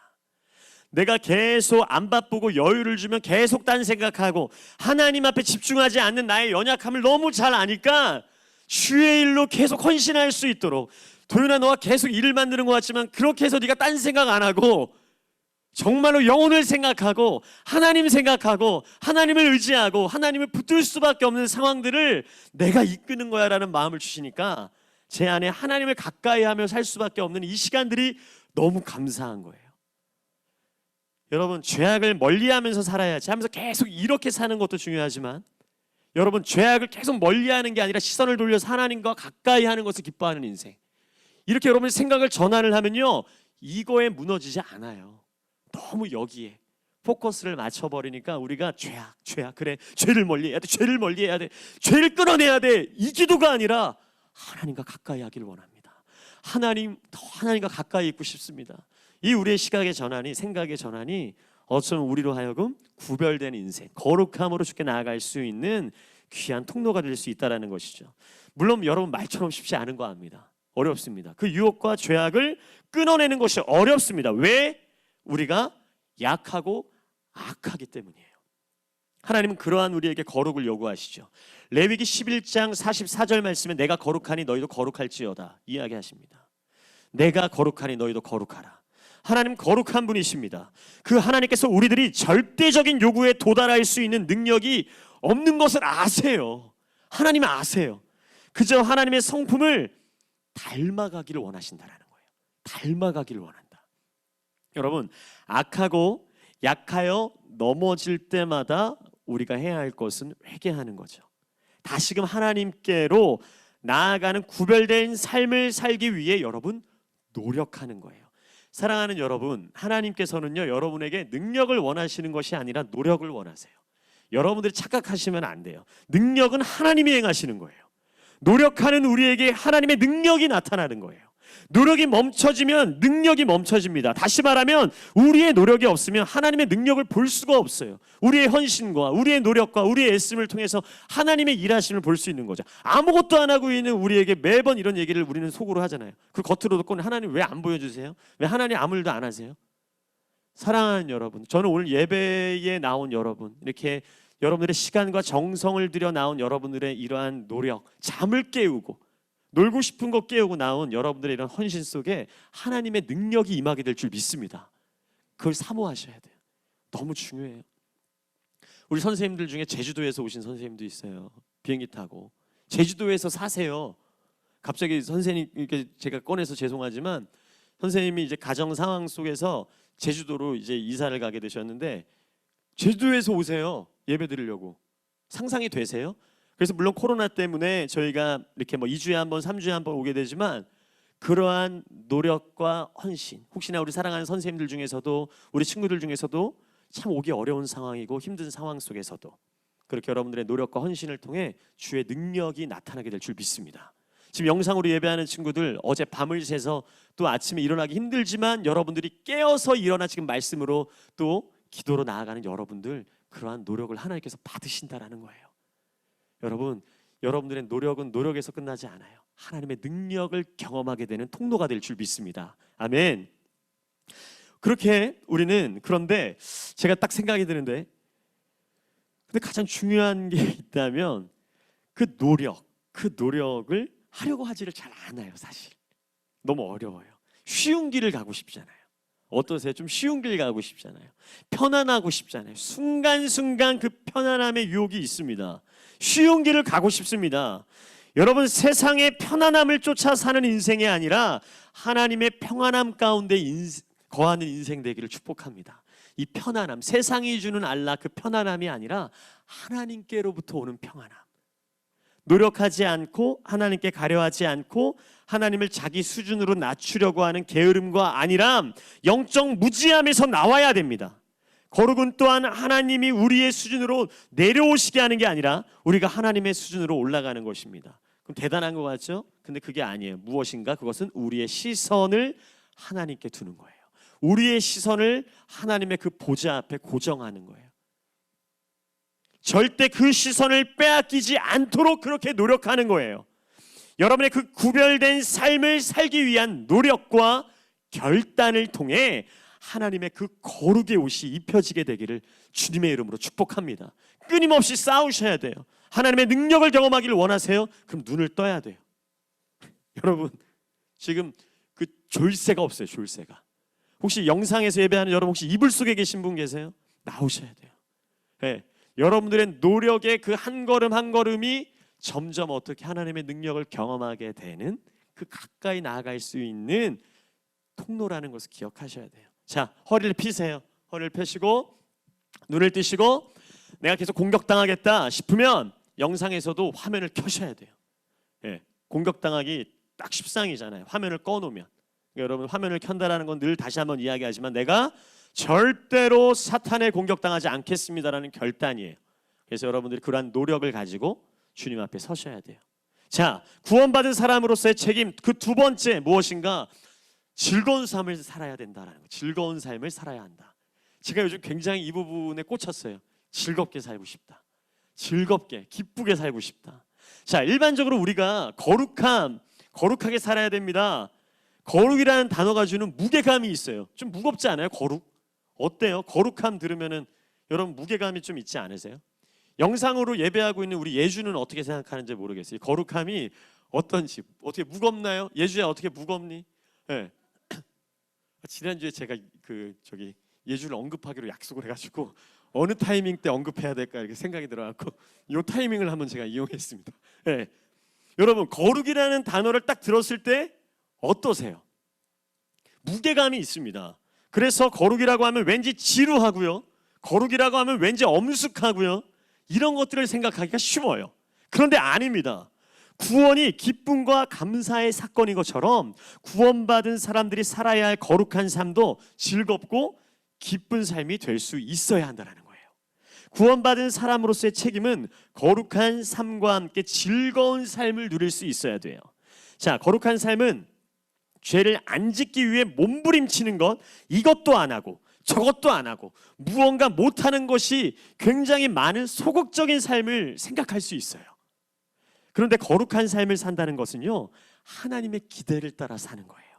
F: 내가 계속 안 바쁘고 여유를 주면 계속 딴 생각하고 하나님 앞에 집중하지 않는 나의 연약함을 너무 잘 아니까 주의 일로 계속 헌신할 수 있도록 도윤아 너가 계속 일을 만드는 것 같지만 그렇게 해서 네가 딴 생각 안 하고 정말로 영혼을 생각하고 하나님 생각하고 하나님을 의지하고 하나님을 붙들 수밖에 없는 상황들을 내가 이끄는 거야 라는 마음을 주시니까 제 안에 하나님을 가까이 하며 살 수밖에 없는 이 시간들이 너무 감사한 거예요. 여러분 죄악을 멀리하면서 살아야지 하면서 계속 이렇게 사는 것도 중요하지만 여러분 죄악을 계속 멀리하는 게 아니라 시선을 돌려서 하나님과 가까이 하는 것을 기뻐하는 인생, 이렇게 여러분의 생각을 전환을 하면요 이거에 무너지지 않아요. 너무 여기에 포커스를 맞춰버리니까 우리가 죄악 그래 죄를 멀리해야 돼, 죄를 멀리해야 돼, 죄를 끊어내야 돼, 이 기도가 아니라 하나님과 가까이 하기를 원합니다. 하나님과 가까이 있고 싶습니다. 이 우리의 시각의 전환이, 생각의 전환이 어쩌면 우리로 하여금 구별된 인생, 거룩함으로 주께 나아갈 수 있는 귀한 통로가 될 수 있다는 것이죠. 물론 여러분 말처럼 쉽지 않은 거 압니다. 어렵습니다. 그 유혹과 죄악을 끊어내는 것이 어렵습니다. 왜? 우리가 약하고 악하기 때문이에요. 하나님은 그러한 우리에게 거룩을 요구하시죠. 레위기 11장 44절 말씀에 내가 거룩하니 너희도 거룩할지어다 이야기하십니다. 내가 거룩하니 너희도 거룩하라. 하나님 거룩한 분이십니다. 그 하나님께서 우리들이 절대적인 요구에 도달할 수 있는 능력이 없는 것을 아세요. 하나님은 아세요. 그저 하나님의 성품을 닮아가기를 원하신다라는 거예요. 닮아가기를 원한다. 여러분 악하고 약하여 넘어질 때마다 우리가 해야 할 것은 회개하는 거죠. 다시금 하나님께로 나아가는 구별된 삶을 살기 위해 여러분 노력하는 거예요. 사랑하는 여러분, 하나님께서는요 여러분에게 능력을 원하시는 것이 아니라 노력을 원하세요. 여러분들이 착각하시면 안 돼요. 능력은 하나님이 행하시는 거예요. 노력하는 우리에게 하나님의 능력이 나타나는 거예요. 노력이 멈춰지면 능력이 멈춰집니다. 다시 말하면 우리의 노력이 없으면 하나님의 능력을 볼 수가 없어요. 우리의 헌신과 우리의 노력과 우리의 애씀을 통해서 하나님의 일하심을 볼 수 있는 거죠. 아무것도 안 하고 있는 우리에게 매번 이런 얘기를 우리는 속으로 하잖아요. 그 겉으로 듣고 하나님 왜 안 보여주세요? 왜 하나님 아무 일도 안 하세요? 사랑하는 여러분, 저는 오늘 예배에 나온 여러분, 이렇게 여러분들의 시간과 정성을 들여 나온 여러분들의 이러한 노력, 잠을 깨우고 놀고 싶은 거 깨우고 나온 여러분들의 이런 헌신 속에 하나님의 능력이 임하게 될 줄 믿습니다. 그걸 사모하셔야 돼요. 너무 중요해요. 우리 선생님들 중에 제주도에서 오신 선생님도 있어요. 비행기 타고 제주도에서 사세요. 갑자기 선생님 이렇게 제가 꺼내서 죄송하지만 선생님이 이제 가정 상황 속에서 제주도로 이제 이사를 가게 되셨는데 제주도에서 오세요. 예배 드리려고. 상상이 되세요? 그래서 물론 코로나 때문에 저희가 이렇게 뭐 2주에 한 번, 3주에 한 번 오게 되지만 그러한 노력과 헌신, 혹시나 우리 사랑하는 선생님들 중에서도 우리 친구들 중에서도 참 오기 어려운 상황이고 힘든 상황 속에서도 그렇게 여러분들의 노력과 헌신을 통해 주의 능력이 나타나게 될 줄 믿습니다. 지금 영상으로 예배하는 친구들 어제 밤을 새서 또 아침에 일어나기 힘들지만 여러분들이 깨어서 일어나 지금 말씀으로 또 기도로 나아가는 여러분들, 그러한 노력을 하나님께서 받으신다라는 거예요. 여러분, 여러분들의 노력은 노력에서 끝나지 않아요. 하나님의 능력을 경험하게 되는 통로가 될 줄 믿습니다. 아멘. 그렇게 우리는, 그런데 제가 딱 생각이 드는데, 근데 가장 중요한 게 있다면 그 노력을 하려고 하지를 잘 않아요. 사실 너무 어려워요. 쉬운 길을 가고 싶잖아요. 어떠세요? 좀 쉬운 길 가고 싶잖아요. 편안하고 싶잖아요. 순간순간 그 편안함의 유혹이 있습니다. 쉬운 길을 가고 싶습니다. 여러분, 세상의 편안함을 쫓아 사는 인생이 아니라 하나님의 평안함 가운데 거하는 인생 되기를 축복합니다. 이 편안함, 세상이 주는 알라 그 편안함이 아니라 하나님께로부터 오는 평안함. 노력하지 않고 하나님께 가려하지 않고 하나님을 자기 수준으로 낮추려고 하는 게으름과 안일함, 영적 무지함에서 나와야 됩니다. 거룩은 또한 하나님이 우리의 수준으로 내려오시게 하는 게 아니라 우리가 하나님의 수준으로 올라가는 것입니다. 그럼 대단한 것 같죠? 근데 그게 아니에요. 무엇인가? 그것은 우리의 시선을 하나님께 두는 거예요. 우리의 시선을 하나님의 그 보좌 앞에 고정하는 거예요. 절대 그 시선을 빼앗기지 않도록 그렇게 노력하는 거예요. 여러분의 그 구별된 삶을 살기 위한 노력과 결단을 통해 하나님의 그 거룩의 옷이 입혀지게 되기를 주님의 이름으로 축복합니다. 끊임없이 싸우셔야 돼요. 하나님의 능력을 경험하기를 원하세요? 그럼 눈을 떠야 돼요. 여러분 지금 그 졸세가 없어요. 졸세가. 혹시 영상에서 예배하는 여러분 혹시 이불 속에 계신 분 계세요? 나오셔야 돼요. 네. 여러분들의 노력의 그 한 걸음 한 걸음이 점점 어떻게 하나님의 능력을 경험하게 되는 그 가까이 나아갈 수 있는 통로라는 것을 기억하셔야 돼요. 자, 허리를 펴세요. 허리를 펴시고 눈을 뜨시고 내가 계속 공격당하겠다 싶으면 영상에서도 화면을 켜셔야 돼요. 예, 공격당하기 딱 십상이잖아요. 화면을 꺼놓으면. 그러니까 여러분 화면을 켠다라는 건 늘 다시 한번 이야기하지만 내가 절대로 사탄에 공격당하지 않겠습니다라는 결단이에요. 그래서 여러분들이 그러한 노력을 가지고 주님 앞에 서셔야 돼요. 자, 구원받은 사람으로서의 책임 그 두 번째 무엇인가? 즐거운 삶을 살아야 된다라는 거예요. 즐거운 삶을 살아야 한다. 제가 요즘 굉장히 이 부분에 꽂혔어요. 즐겁게 살고 싶다. 즐겁게, 기쁘게 살고 싶다. 자, 일반적으로 우리가 거룩하게 살아야 됩니다. 거룩이라는 단어가 주는 무게감이 있어요. 좀 무겁지 않아요? 거룩? 어때요? 거룩함 들으면은 여러분 무게감이 좀 있지 않으세요? 영상으로 예배하고 있는 우리 예주는 어떻게 생각하는지 모르겠어요. 거룩함이 어떤지 어떻게 무겁나요? 예주야 어떻게 무겁니? 네. 지난주에 제가 예주를 언급하기로 약속을 해가지고 어느 타이밍 때 언급해야 될까 이렇게 생각이 들어갖고 이 타이밍을 한번 제가 이용했습니다. 네. 여러분 거룩이라는 단어를 딱 들었을 때 어떠세요? 무게감이 있습니다. 그래서 거룩이라고 하면 왠지 지루하고요. 거룩이라고 하면 왠지 엄숙하고요. 이런 것들을 생각하기가 쉬워요. 그런데 아닙니다. 구원이 기쁨과 감사의 사건인 것처럼 구원받은 사람들이 살아야 할 거룩한 삶도 즐겁고 기쁜 삶이 될 수 있어야 한다는 거예요. 구원받은 사람으로서의 책임은 거룩한 삶과 함께 즐거운 삶을 누릴 수 있어야 돼요. 자, 거룩한 삶은 죄를 안 짓기 위해 몸부림치는 것, 이것도 안 하고 저것도 안 하고 무언가 못하는 것이 굉장히 많은 소극적인 삶을 생각할 수 있어요. 그런데 거룩한 삶을 산다는 것은요, 하나님의 기대를 따라 사는 거예요.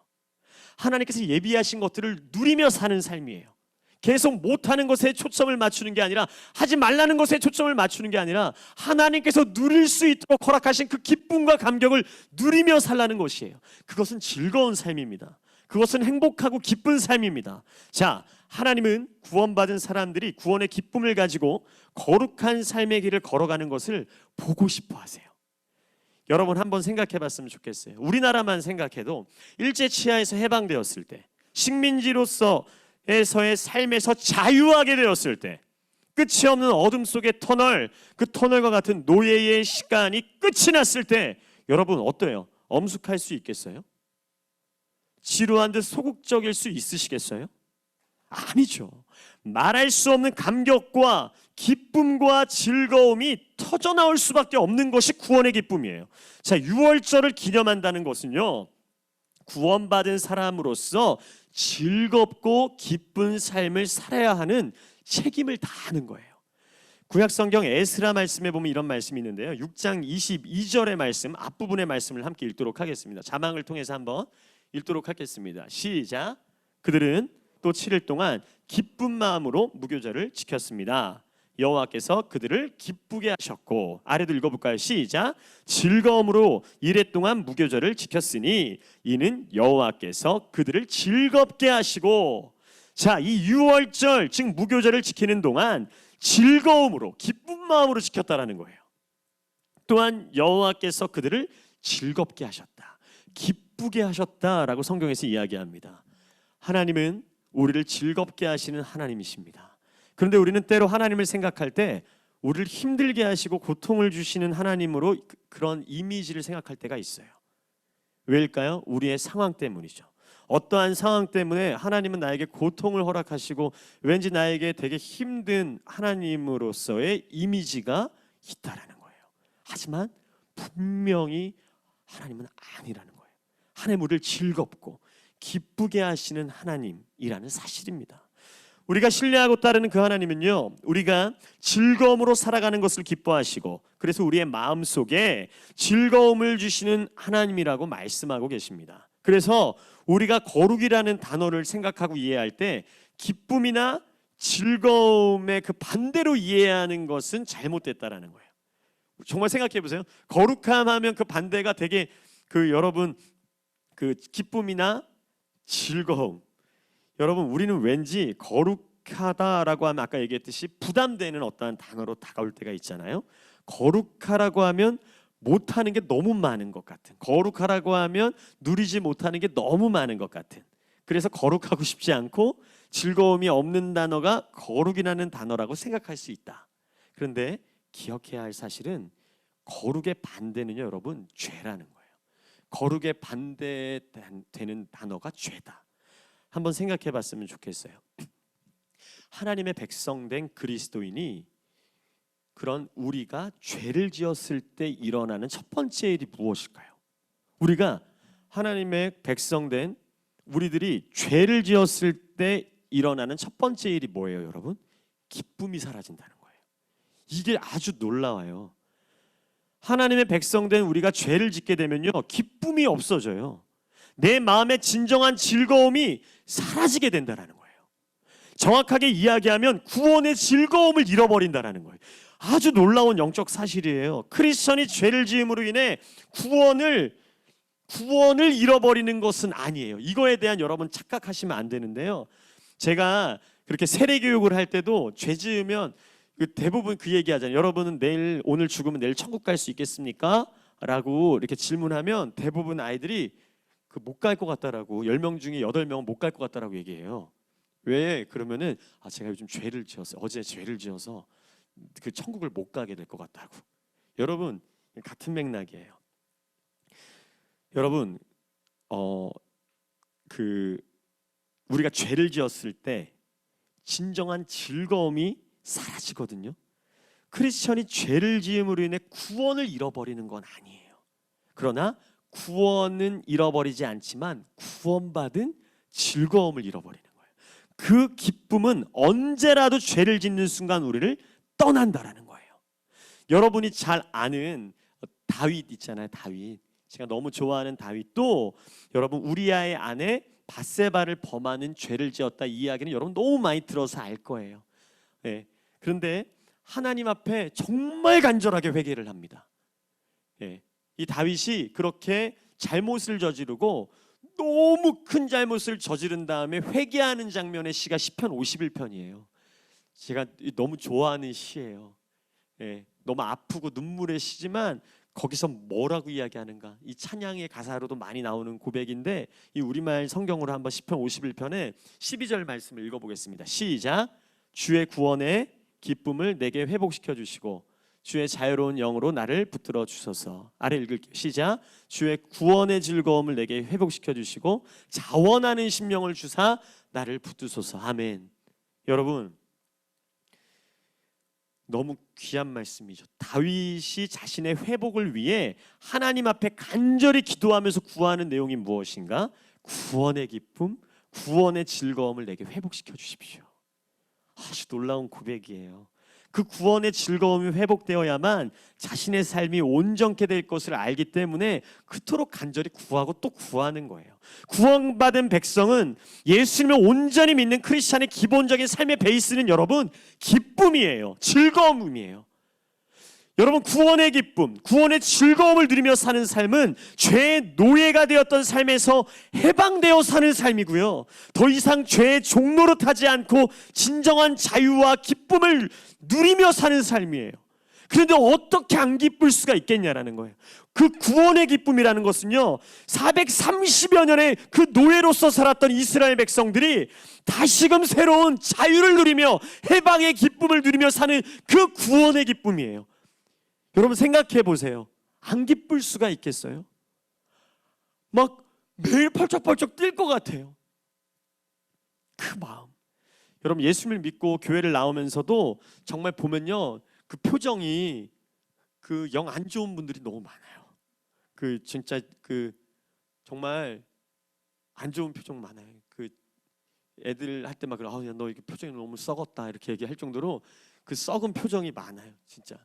F: 하나님께서 예비하신 것들을 누리며 사는 삶이에요. 계속 못하는 것에 초점을 맞추는 게 아니라, 하지 말라는 것에 초점을 맞추는 게 아니라 하나님께서 누릴 수 있도록 허락하신 그 기쁨과 감격을 누리며 살라는 것이에요. 그것은 즐거운 삶입니다. 그것은 행복하고 기쁜 삶입니다. 자, 하나님은 구원받은 사람들이 구원의 기쁨을 가지고 거룩한 삶의 길을 걸어가는 것을 보고 싶어 하세요. 여러분 한번 생각해 봤으면 좋겠어요. 우리나라만 생각해도 일제치하에서 해방되었을 때, 식민지로서의 삶에서 자유하게 되었을 때, 끝이 없는 어둠 속의 터널, 그 터널과 같은 노예의 시간이 끝이 났을 때 여러분 어때요? 엄숙할 수 있겠어요? 지루한 듯 소극적일 수 있으시겠어요? 아니죠. 말할 수 없는 감격과 기쁨과 즐거움이 터져나올 수밖에 없는 것이 구원의 기쁨이에요. 자, 유월절을 기념한다는 것은요, 구원받은 사람으로서 즐겁고 기쁜 삶을 살아야 하는 책임을 다하는 거예요. 구약성경 에스라 말씀에 보면 이런 말씀이 있는데요, 6장 22절의 말씀, 앞부분의 말씀을 함께 읽도록 하겠습니다. 자막을 통해서 한번 읽도록 하겠습니다. 시작. 그들은 또 7일 동안 기쁜 마음으로 무교절을 지켰습니다. 여호와께서 그들을 기쁘게 하셨고, 아래도 읽어볼까요? 시작. 즐거움으로 이레 동안 무교절을 지켰으니 이는 여호와께서 그들을 즐겁게 하시고. 자, 이 유월절 즉 무교절을 지키는 동안 즐거움으로 기쁜 마음으로 지켰다라는 거예요. 또한 여호와께서 그들을 즐겁게 하셨다, 기쁘게 하셨다라고 성경에서 이야기합니다. 하나님은 우리를 즐겁게 하시는 하나님이십니다. 그런데 우리는 때로 하나님을 생각할 때 우리를 힘들게 하시고 고통을 주시는 하나님으로 그런 이미지를 생각할 때가 있어요. 왜일까요? 우리의 상황 때문이죠. 어떠한 상황 때문에 하나님은 나에게 고통을 허락하시고 왠지 나에게 되게 힘든 하나님으로서의 이미지가 있다라는 거예요. 하지만 분명히 하나님은 아니라는 거예요. 하나님 우리를 즐겁고 기쁘게 하시는 하나님이라는 사실입니다. 우리가 신뢰하고 따르는 그 하나님은요, 우리가 즐거움으로 살아가는 것을 기뻐하시고 그래서 우리의 마음속에 즐거움을 주시는 하나님이라고 말씀하고 계십니다. 그래서 우리가 거룩이라는 단어를 생각하고 이해할 때 기쁨이나 즐거움의 그 반대로 이해하는 것은 잘못됐다라는 거예요. 정말 생각해 보세요. 거룩함 하면 그 반대가 되게 여러분 그 기쁨이나 즐거움. 여러분 우리는 왠지 거룩하다라고 하면 아까 얘기했듯이 부담되는 어떠한 단어로 다가올 때가 있잖아요. 거룩하라고 하면 못하는 게 너무 많은 것 같은, 거룩하라고 하면 누리지 못하는 게 너무 많은 것 같은, 그래서 거룩하고 싶지 않고 즐거움이 없는 단어가 거룩이라는 단어라고 생각할 수 있다. 그런데 기억해야 할 사실은 거룩의 반대는요, 여러분, 죄라는 거예요. 거룩의 반대되는 단어가 죄다. 한번 생각해 봤으면 좋겠어요. 하나님의 백성된 그리스도인이 그런 우리가 죄를 지었을 때 일어나는 첫 번째 일이 무엇일까요? 우리가 하나님의 백성된 우리들이 죄를 지었을 때 일어나는 첫 번째 일이 뭐예요, 여러분? 기쁨이 사라진다는 거예요. 이게 아주 놀라워요. 하나님의 백성된 우리가 죄를 짓게 되면요, 기쁨이 없어져요. 내 마음의 진정한 즐거움이 사라지게 된다는 거예요. 정확하게 이야기하면 구원의 즐거움을 잃어버린다는 거예요. 아주 놀라운 영적 사실이에요. 크리스천이 죄를 지음으로 인해 구원을 잃어버리는 것은 아니에요. 이거에 대한 여러분 착각하시면 안 되는데요. 제가 그렇게 세례 교육을 할 때도 죄 지으면 대부분 그 얘기하잖아요. 여러분은 오늘 죽으면 내일 천국 갈 수 있겠습니까? 라고 이렇게 질문하면 대부분 아이들이 못 갈 것 같다라고, 10명 중에 8명은 못 갈 것 같다라고 얘기해요. 왜? 그러면은 제가 요즘 죄를 지었어요. 어제 죄를 지어서 그 천국을 못 가게 될 것 같다고. 여러분, 같은 맥락이에요. 여러분, 우리가 죄를 지었을 때 진정한 즐거움이 사라지거든요. 크리스천이 죄를 지음으로 인해 구원을 잃어버리는 건 아니에요. 그러나 구원은 잃어버리지 않지만 구원받은 즐거움을 잃어버리는 거예요. 그 기쁨은 언제라도 죄를 짓는 순간 우리를 떠난다라는 거예요. 여러분이 잘 아는 다윗 있잖아요. 다윗. 제가 너무 좋아하는 다윗도 여러분 우리아의 아내 밧세바를 범하는 죄를 지었다, 이 이야기는 여러분 너무 많이 들어서 알 거예요. 네. 그런데 하나님 앞에 정말 간절하게 회개를 합니다. 네. 이 다윗이 그렇게 잘못을 저지르고 너무 큰 잘못을 저지른 다음에 회개하는 장면의 시가 시편 51편이에요. 제가 너무 좋아하는 시예요. 네. 너무 아프고 눈물의 시지만 거기서 뭐라고 이야기하는가, 이 찬양의 가사로도 많이 나오는 고백인데, 이 우리말 성경으로 한번 시편 51편에 12절 말씀을 읽어보겠습니다. 시작. 주의 구원의 기쁨을 내게 회복시켜 주시고 주의 자유로운 영으로 나를 붙들어 주소서. 아래 읽을게요. 시작. 주의 구원의 즐거움을 내게 회복시켜 주시고 자원하는 심령을 주사 나를 붙드소서. 아멘. 여러분, 너무 귀한 말씀이죠. 다윗이 자신의 회복을 위해 하나님 앞에 간절히 기도하면서 구하는 내용이 무엇인가? 구원의 기쁨, 구원의 즐거움을 내게 회복시켜 주십시오. 아주 놀라운 고백이에요. 그 구원의 즐거움이 회복되어야만 자신의 삶이 온전케 될 것을 알기 때문에 그토록 간절히 구하고 또 구하는 거예요. 구원받은 백성은 예수님을 온전히 믿는 크리스찬의 기본적인 삶의 베이스는 여러분 기쁨이에요. 즐거움이에요. 여러분, 구원의 기쁨, 구원의 즐거움을 누리며 사는 삶은 죄의 노예가 되었던 삶에서 해방되어 사는 삶이고요, 더 이상 죄의 종로로 타지 않고 진정한 자유와 기쁨을 누리며 사는 삶이에요. 그런데 어떻게 안 기쁠 수가 있겠냐라는 거예요. 그 구원의 기쁨이라는 것은요, 430여 년의 그 노예로서 살았던 이스라엘 백성들이 다시금 새로운 자유를 누리며 해방의 기쁨을 누리며 사는 그 구원의 기쁨이에요. 여러분 생각해 보세요. 안 기쁠 수가 있겠어요? 막 매일 펄쩍펄쩍 뛸 것 같아요. 그 마음. 여러분, 예수님을 믿고 교회를 나오면서도 정말 보면요, 그 표정이 그 영 안 좋은 분들이 너무 많아요. 그 진짜 그 정말 안 좋은 표정 많아요. 그 애들 할 때 막 아, 야, 너 이렇게 표정이 너무 썩었다 이렇게 얘기할 정도로 그 썩은 표정이 많아요. 진짜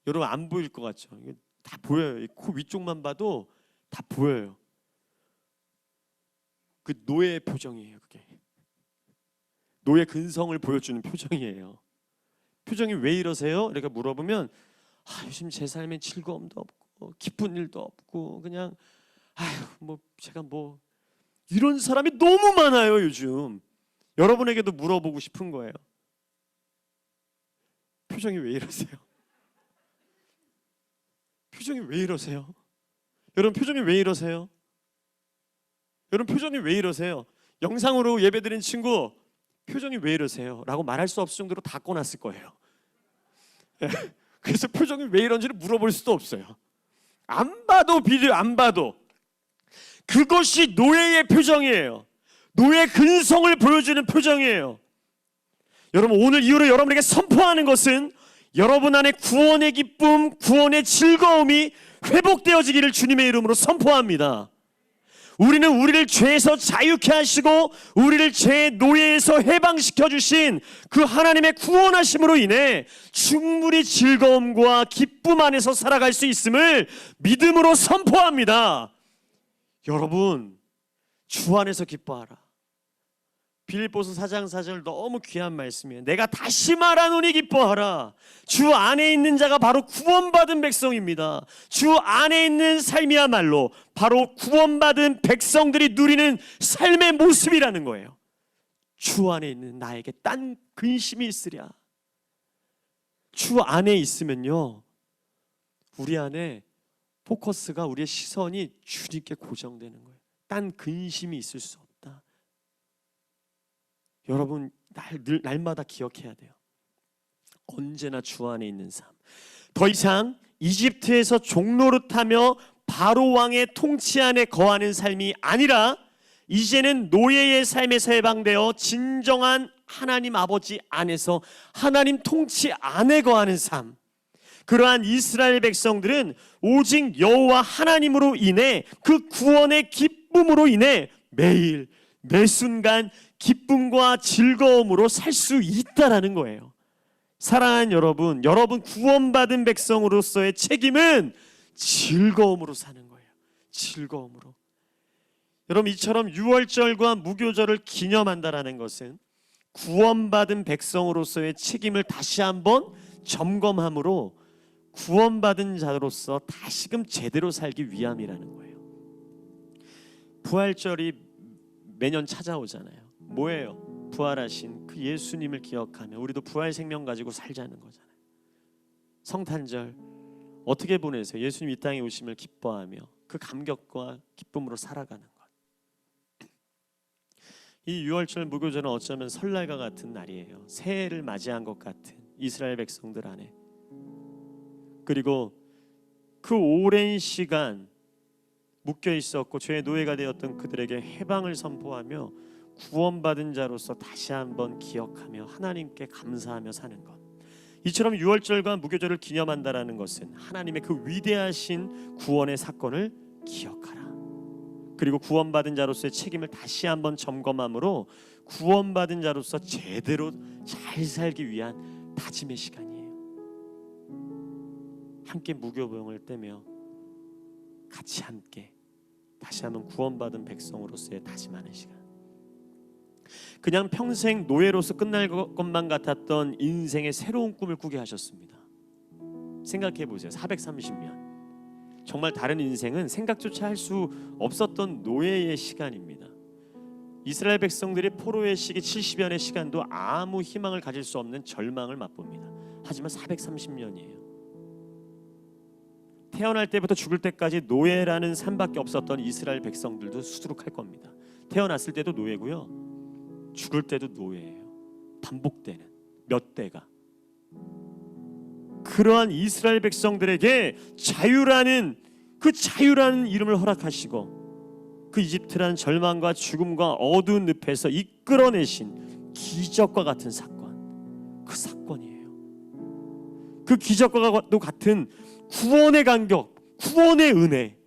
F: 여러분 안 보일 것 같죠? 이게 다 보여요. 이 코 위쪽만 봐도 다 보여요. 그 노예의 표정이에요. 그게 노예 근성을 보여주는 표정이에요. 표정이 왜 이러세요? 이렇게 물어보면 요즘 제 삶에 즐거움도 없고 기쁜 일도 없고 그냥 뭐 제가 뭐 이런 사람이 너무 많아요. 요즘 여러분에게도 물어보고 싶은 거예요. 표정이 왜 이러세요? 표정이 왜 이러세요? 여러분 표정이 왜 이러세요? 여러분 표정이 왜 이러세요? 영상으로 예배드린 친구 표정이 왜 이러세요? 라고 말할 수 없을 정도로 다 꺼놨을 거예요. 그래서 표정이 왜 이런지를 물어볼 수도 없어요. 안 봐도 비디오 안 봐도 그것이 노예의 표정이에요. 노예 근성을 보여주는 표정이에요. 여러분 오늘 이후로 여러분에게 선포하는 것은 여러분 안에 구원의 기쁨, 구원의 즐거움이 회복되어지기를 주님의 이름으로 선포합니다. 우리는 우리를 죄에서 자유케 하시고 우리를 죄의 노예에서 해방시켜 주신 그 하나님의 구원하심으로 인해 충분히 즐거움과 기쁨 안에서 살아갈 수 있음을 믿음으로 선포합니다. 여러분 주 안에서 기뻐하라. 빌립보서 4장 4절 너무 귀한 말씀이에요. 내가 다시 말하노니 기뻐하라. 주 안에 있는 자가 바로 구원받은 백성입니다. 주 안에 있는 삶이야말로 바로 구원받은 백성들이 누리는 삶의 모습이라는 거예요. 주 안에 있는 나에게 딴 근심이 있으랴. 주 안에 있으면요 우리 안에 포커스가 우리의 시선이 주님께 고정되는 거예요. 딴 근심이 있을 수 없다. 여러분 날마다 기억해야 돼요. 언제나 주 안에 있는 삶. 더 이상 이집트에서 종노릇하며 바로 왕의 통치 안에 거하는 삶이 아니라 이제는 노예의 삶에서 해방되어 진정한 하나님 아버지 안에서 하나님 통치 안에 거하는 삶. 그러한 이스라엘 백성들은 오직 여호와 하나님으로 인해 그 구원의 기쁨으로 인해 매일 매 순간 기쁨과 즐거움으로 살 수 있다라는 거예요. 사랑하는 여러분, 여러분 구원받은 백성으로서의 책임은 즐거움으로 사는 거예요. 즐거움으로. 여러분 이처럼 유월절과 무교절을 기념한다라는 것은 구원받은 백성으로서의 책임을 다시 한번 점검함으로 구원받은 자로서 다시금 제대로 살기 위함이라는 거예요. 부활절이 매년 찾아오잖아요. 뭐예요? 부활하신 그 예수님을 기억하며 우리도 부활 생명 가지고 살자는 거잖아요. 성탄절 어떻게 보내세요? 예수님 이 땅에 오심을 기뻐하며 그 감격과 기쁨으로 살아가는 것. 이 유월절 무교절은 어쩌면 설날과 같은 날이에요. 새해를 맞이한 것 같은 이스라엘 백성들 안에. 그리고 그 오랜 시간 묶여 있었고 죄의 노예가 되었던 그들에게 해방을 선포하며 구원받은 자로서 다시 한번 기억하며 하나님께 감사하며 사는 것. 이처럼 유월절과 무교절을 기념한다라는 것은 하나님의 그 위대하신 구원의 사건을 기억하라. 그리고 구원받은 자로서의 책임을 다시 한번 점검함으로 구원받은 자로서 제대로 잘 살기 위한 다짐의 시간이에요. 함께 무교병을 떼며 같이 함께 다시 한번 구원받은 백성으로서의 다짐하는 시간. 그냥 평생 노예로서 끝날 것만 같았던 인생의 새로운 꿈을 꾸게 하셨습니다. 생각해 보세요. 430년. 정말 다른 인생은 생각조차 할 수 없었던 노예의 시간입니다. 이스라엘 백성들이 포로의 시기 70년의 시간도 아무 희망을 가질 수 없는 절망을 맛봅니다. 하지만 430년이에요. 태어날 때부터 죽을 때까지 노예라는 삶밖에 없었던 이스라엘 백성들도 수두룩할 겁니다. 태어났을 때도 노예고요. 죽을 때도 노예예요. 반복되는 몇 대가. 그러한 이스라엘 백성들에게 자유라는 그 자유라는 이름을 허락하시고 그 이집트라는 절망과 죽음과 어두운 늪에서 이끌어내신 기적과 같은 사건. 그 사건이에요. 그 기적과도 같은 구원의 간격, 구원의 은혜,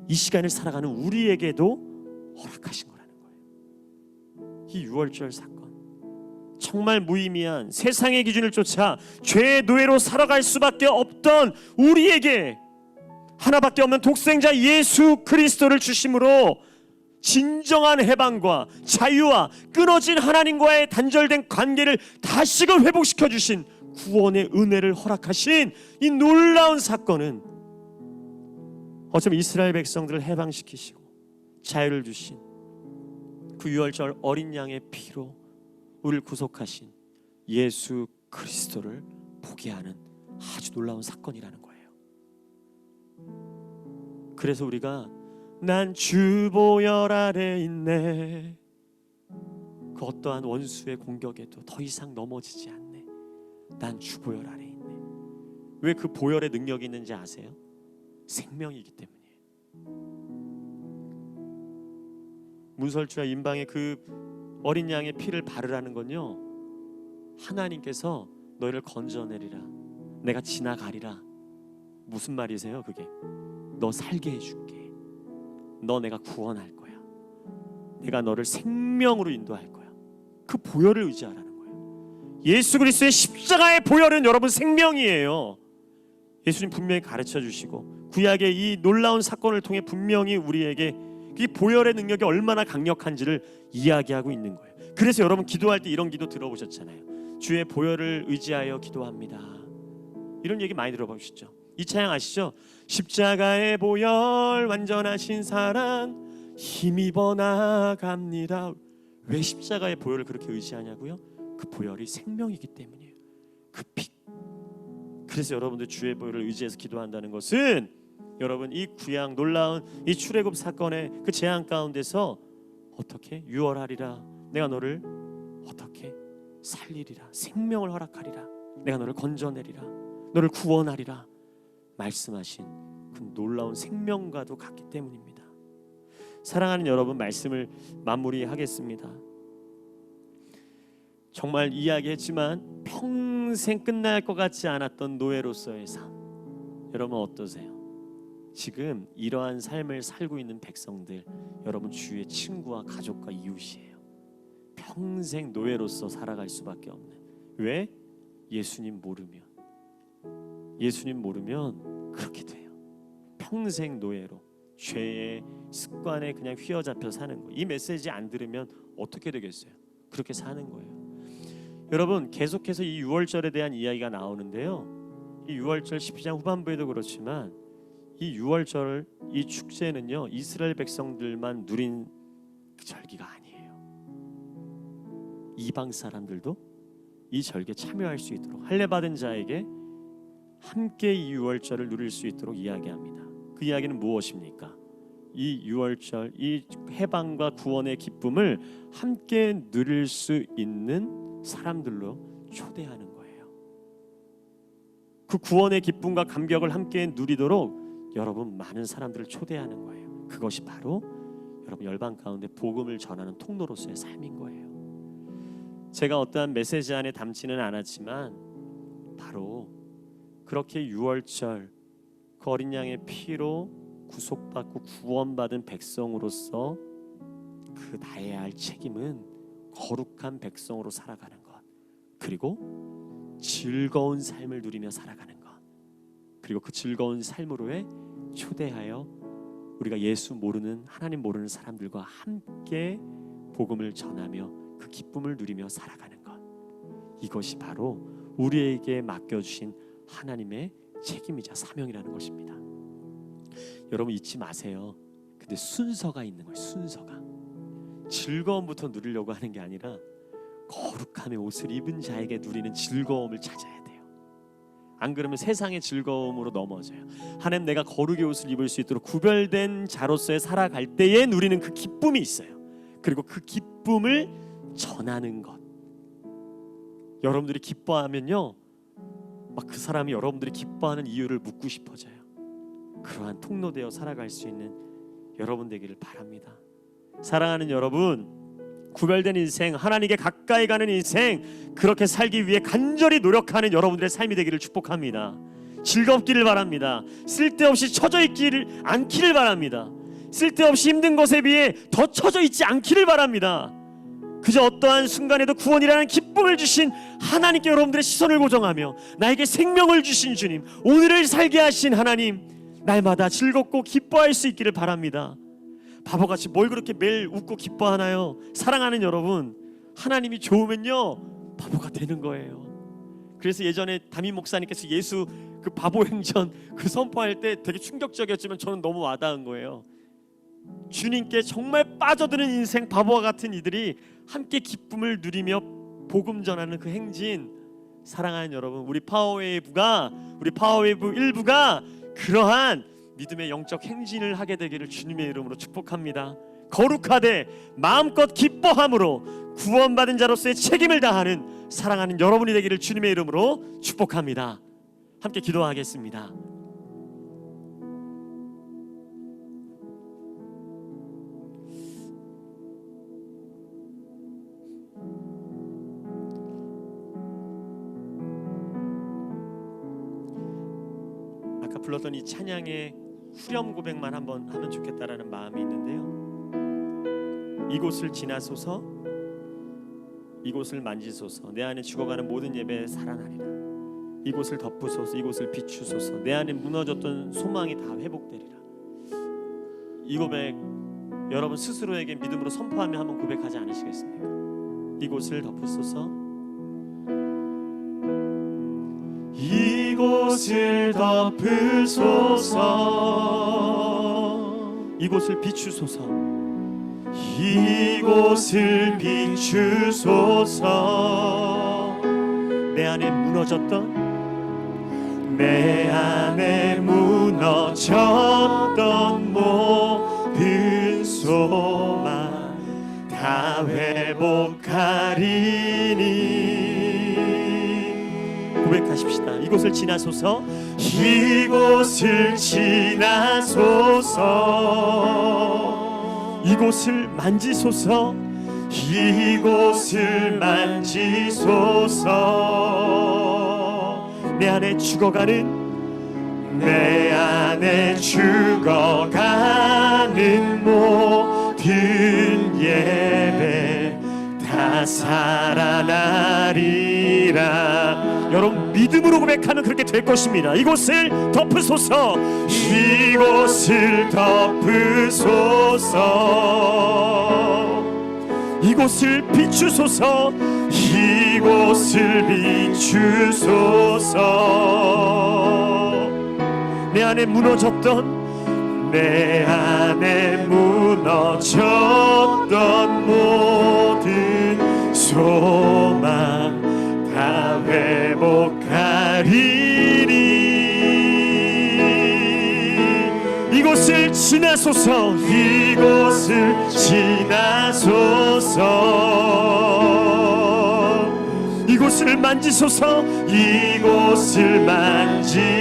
F: 이 시간을 살아가는 우리에게도 허락하신 거라는 거예요. 이 유월절 사건, 정말 무의미한 세상의 기준을 쫓아 죄의 노예로 살아갈 수밖에 없던 우리에게 하나밖에 없는 독생자 예수 그리스도를 주심으로 진정한 해방과 자유와 끊어진 하나님과의 단절된 관계를 다시금 회복시켜 주신 구원의 은혜를 허락하신 이 놀라운 사건은 어쩌면 이스라엘 백성들을 해방시키시고 자유를 주신 그 유월절 어린 양의 피로 우리를 구속하신 예수 그리스도를 보게 하는 아주 놀라운 사건이라는 거예요. 그래서 우리가 난 주보혈 아래 있네, 그 어떠한 원수의 공격에도 더 이상 넘어지지 않네, 난 주보혈 아래 있네. 왜 그 보혈의 능력이 있는지 아세요? 생명이기 때문이에요. 문설주와 임방의 그 어린 양의 피를 바르라는 건요, 하나님께서 너희를 건져내리라, 내가 지나가리라. 무슨 말이세요 그게? 너 살게 해줄게, 너 내가 구원할 거야, 내가 너를 생명으로 인도할 거야. 그 보혈을 의지하라는 거예요. 예수 그리스도의 십자가의 보혈은 여러분 생명이에요. 예수님 분명히 가르쳐 주시고 구약의 이 놀라운 사건을 통해 분명히 우리에게 이 보혈의 능력이 얼마나 강력한지를 이야기하고 있는 거예요. 그래서 여러분 기도할 때 이런 기도 들어보셨잖아요. 주의 보혈을 의지하여 기도합니다. 이런 얘기 많이 들어보셨죠? 이 찬양 아시죠? 십자가의 보혈 완전하신 사랑 힘입어 나갑니다. 왜 십자가의 보혈을 그렇게 의지하냐고요? 그 보혈이 생명이기 때문이에요. 그 피. 그래서 여러분들 주의 보혈을 의지해서 기도한다는 것은 여러분 이 구약 놀라운 이 출애굽 사건의 그 재앙 가운데서 어떻게 유월하리라, 내가 너를 어떻게 살리리라, 생명을 허락하리라, 내가 너를 건져내리라, 너를 구원하리라 말씀하신 그 놀라운 생명과도 같기 때문입니다. 사랑하는 여러분, 말씀을 마무리하겠습니다. 정말 이야기했지만 평생 끝날 것 같지 않았던 노예로서의 삶, 여러분 어떠세요? 지금 이러한 삶을 살고 있는 백성들, 여러분 주위의 친구와 가족과 이웃이에요. 평생 노예로서 살아갈 수밖에 없는. 왜? 예수님 모르면 그렇게 돼요. 평생 노예로 죄의 습관에 그냥 휘어잡혀 사는 거예요. 이 메시지 안 들으면 어떻게 되겠어요? 그렇게 사는 거예요. 여러분 계속해서 이 유월절에 대한 이야기가 나오는데요, 이 유월절 12장 후반부에도 그렇지만 이 유월절 이 축제는요 이스라엘 백성들만 누린 절기가 아니에요. 이방 사람들도 이 절기에 참여할 수 있도록 할례 받은 자에게 함께 이 유월절을 누릴 수 있도록 이야기합니다. 그 이야기는 무엇입니까? 이 유월절, 이 해방과 구원의 기쁨을 함께 누릴 수 있는 사람들로 초대하는 거예요. 그 구원의 기쁨과 감격을 함께 누리도록 여러분 많은 사람들을 초대하는 거예요. 그것이 바로 여러분 열방 가운데 복음을 전하는 통로로서의 삶인 거예요. 제가 어떠한 메시지 안에 담지는 않았지만 바로 그렇게 유월절 그 어린 양의 피로 구속받고 구원받은 백성으로서 그 다해야 할 책임은 거룩한 백성으로 살아가는 것, 그리고 즐거운 삶을 누리며 살아가는 것, 그리고 그 즐거운 삶으로의 초대하여 우리가 예수 모르는, 하나님 모르는 사람들과 함께 복음을 전하며 그 기쁨을 누리며 살아가는 것, 이것이 바로 우리에게 맡겨주신 하나님의 책임이자 사명이라는 것입니다. 여러분 잊지 마세요. 근데 순서가 있는 거예요. 순서가 즐거움부터 누리려고 하는 게 아니라 거룩함의 옷을 입은 자에게 누리는 즐거움을 찾아야 돼요. 안 그러면 세상의 즐거움으로 넘어져요. 하나님 내가 거룩의 옷을 입을 수 있도록 구별된 자로서의 살아갈 때에 누리는 그 기쁨이 있어요. 그리고 그 기쁨을 전하는 것. 여러분들이 기뻐하면요 막 그 사람이 여러분들이 기뻐하는 이유를 묻고 싶어져요. 그러한 통로되어 살아갈 수 있는 여러분 되기를 바랍니다. 사랑하는 여러분, 구별된 인생, 하나님께 가까이 가는 인생, 그렇게 살기 위해 간절히 노력하는 여러분들의 삶이 되기를 축복합니다. 즐겁기를 바랍니다. 쓸데없이 처져 있기를 않기를 바랍니다. 쓸데없이 힘든 것에 비해 더 처져 있지 않기를 바랍니다. 그저 어떠한 순간에도 구원이라는 기쁨을 주신 하나님께 여러분들의 시선을 고정하며 나에게 생명을 주신 주님, 오늘을 살게 하신 하나님, 날마다 즐겁고 기뻐할 수 있기를 바랍니다. 바보같이 뭘 그렇게 매일 웃고 기뻐하나요? 사랑하는 여러분, 하나님이 좋으면요 바보가 되는 거예요. 그래서 예전에 담임 목사님께서 예수 그 바보 행전 그 선포할 때 되게 충격적이었지만 저는 너무 와닿은 거예요. 주님께 정말 빠져드는 인생 바보와 같은 이들이 함께 기쁨을 누리며 복음 전하는 그 행진, 사랑하는 여러분, 우리 파워웨이브 일부가 그러한 믿음의 영적 행진을 하게 되기를 주님의 이름으로 축복합니다. 거룩하되 마음껏 기뻐함으로 구원받은 자로서의 책임을 다하는 사랑하는 여러분이 되기를 주님의 이름으로 축복합니다. 함께 기도하겠습니다. 아까 불렀던 이 찬양의 후렴 고백만 한번 하면 좋겠다라는 마음이 있는데요. 이곳을 지나소서, 이곳을 만지소서, 내 안에 죽어가는 모든 예배에 살아나리라. 이곳을 덮으소서, 이곳을 비추소서, 내 안에 무너졌던 소망이 다 회복되리라. 이 고백 여러분 스스로에게 믿음으로 선포하며 한번 고백하지 않으시겠습니까? 이곳을 덮으소서, 이곳을 덮으소서, 이곳을 비추소서, 이곳을 비추소서. 내 안에 무너졌던, 내 안에 무너졌던 모든 소망 다 회복하리니. 고백하십시다. 이곳을 지나소서, 이곳을 지나소서, 이곳을 만지소서, 이곳을 만지소서. 내 안에 죽어가는, 내 안에 죽어가는 모든 예배 다 살아나리라. 여러분 믿음으로 고백하면 그렇게 될 것입니다. 이곳을 덮으소서, 이곳을 덮으소서, 이곳을 비추소서, 이곳을 비추소서. 내 안에 무너졌던, 내 안에 무너졌던 모든 소망 다 회복하리니. 이곳을 지나소서, 이곳을 지나소서, 이곳을 만지소서, 이곳을 만지소서.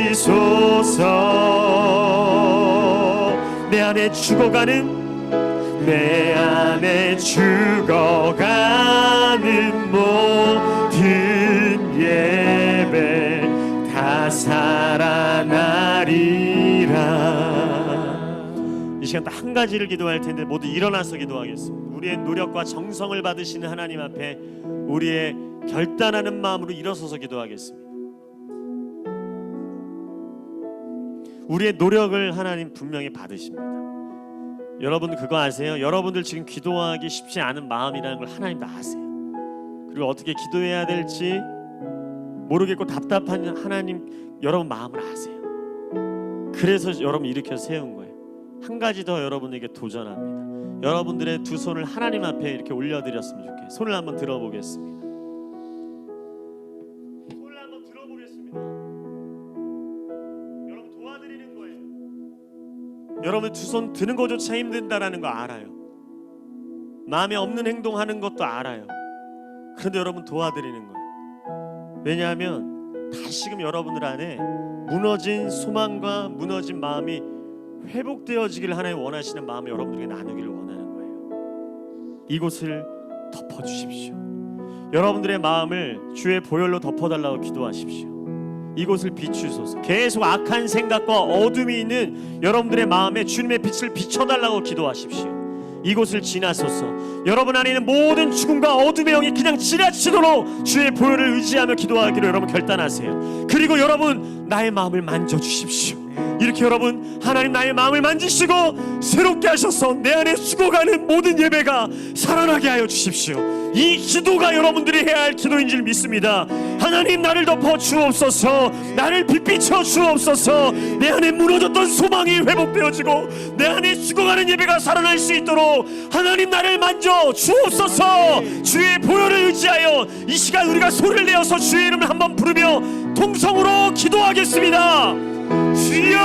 F: 내 안에 죽어가는, 내 안에 죽어가는 모든 예배 다 살아나리라. 이 시간 딱 한 가지를 기도할 텐데 모두 일어나서 기도하겠습니다. 우리의 노력과 정성을 받으시는 하나님 앞에 우리의 결단하는 마음으로 일어서서 기도하겠습니다. 우리의 노력을 하나님 분명히 받으십니다. 여러분 그거 아세요? 여러분들 지금 기도하기 쉽지 않은 마음이라는 걸 하나님도 아세요. 그리고 어떻게 기도해야 될지 모르겠고 답답한 하나님 여러분 마음을 아세요. 그래서 여러분 일으켜 세운 거예요. 한 가지 더 여러분에게 도전합니다. 여러분들의 두 손을 하나님 앞에 이렇게 올려드렸으면 좋겠어요. 손을 한번 들어보겠습니다. 손을 한번 들어보겠습니다. 여러분 도와드리는 거예요. 여러분 두 손 드는 것조차 힘든다라는 거 알아요. 마음에 없는 행동하는 것도 알아요. 그런데 여러분 도와드리는 거예요. 왜냐하면 다시금 여러분들 안에 무너진 소망과 무너진 마음이 회복되어지기를 하나님 원하시는 마음을 여러분들에게 나누기를 원하는 거예요. 이곳을 덮어주십시오. 여러분들의 마음을 주의 보혈로 덮어달라고 기도하십시오. 이곳을 비추소서. 계속 악한 생각과 어둠이 있는 여러분들의 마음에 주님의 빛을 비춰달라고 기도하십시오. 이곳을 지나소서. 여러분 안에 있는 모든 죽음과 어둠의 영이 그냥 지나치도록 주의 보혈을 의지하며 기도하기로 여러분 결단하세요. 그리고 여러분 나의 마음을 만져주십시오. 이렇게 여러분 하나님 나의 마음을 만지시고 새롭게 하셔서 내 안에 죽어가는 모든 예배가 살아나게 하여 주십시오. 이 기도가 여러분들이 해야 할 기도인 줄 믿습니다. 하나님 나를 덮어 주옵소서. 나를 빛비춰 주옵소서. 내 안에 무너졌던 소망이 회복되어지고 내 안에 죽어가는 예배가 살아날 수 있도록 하나님 나를 만져 주옵소서. 주의 보혈을 의지하여 이 시간 우리가 소리를 내어서 주의 이름을 한번 부르며 통성으로 기도하겠습니다. 주여!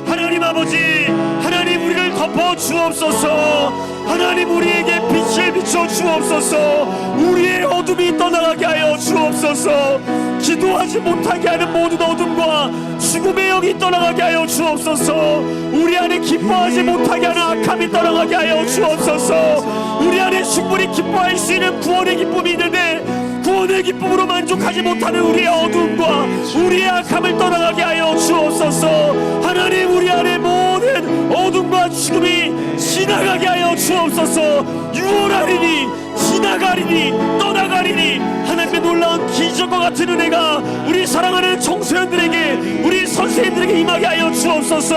F: 하나님 아버지, 하나님 우리를 덮어 주옵소서. 하나님 우리에게 빛을 비춰 주옵소서. 우리의 어둠이 떠나가게 하여 주옵소서. 기도하지 못하게 하는 모든 어둠과 죽음의 영이 떠나가게 하여 주옵소서. 우리 안에 기뻐하지 못하게 하는 악함이 떠나가게 하여 주옵소서. 우리 안에 충분히 기뻐할 수 있는 구원의 기쁨이 있는데 구원의 기쁨으로 만족하지 못하는 우리의 어둠과 우리의 악함을 떠나가게 하여 주옵소서. 하나님 우리 안에 모든 어둠과 죽음이 지나가게 하여 주옵소서. 유월하리니 지나가리니 떠나가리니 하나님의 놀라운 기적과 같은 은혜가 우리 사랑하는 청소년들에게 우리 선생님들에게 임하게 하여 주옵소서.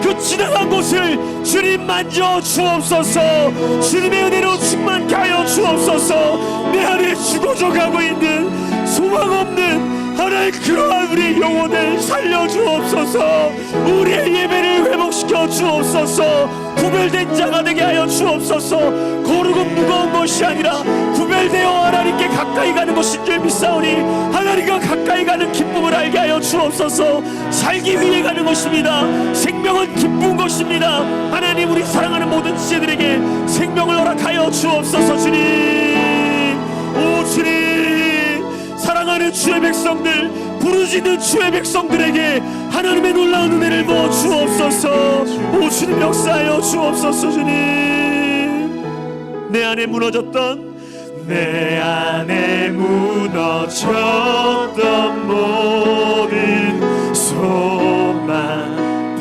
F: 그 지나간 곳을 주님 만져 주옵소서. 주님의 은혜로 충만케 하여 주옵소서. 내 안에 죽어져 가고 있는 소망 없는 하나의 그러한 우리 영혼을 살려주옵소서. 우리의 예배를 회복시켜 주옵소서. 구별된 자가 되게 하여 주옵소서. 거르고 무거운 것이 아니라 구별되어 하나님께 가까이 가는 것인 줄 믿사오니 하나님과 가까이 가는 기쁨을 알게 하여 주옵소서. 살기 위해 가는 것입니다. 생명은 기쁜 것입니다. 하나님 우리 사랑하는 모든 지체들에게 생명을 허락하여 주옵소서. 주님, 오 주님, 사랑하는 주의 백성들, 부르짖는 주의 백성들에게 하나님의 놀라운 은혜를 부어 주옵소서. 오 주님 역사하여 주옵소서. 주님, 내 안에 무너졌던 모든 소망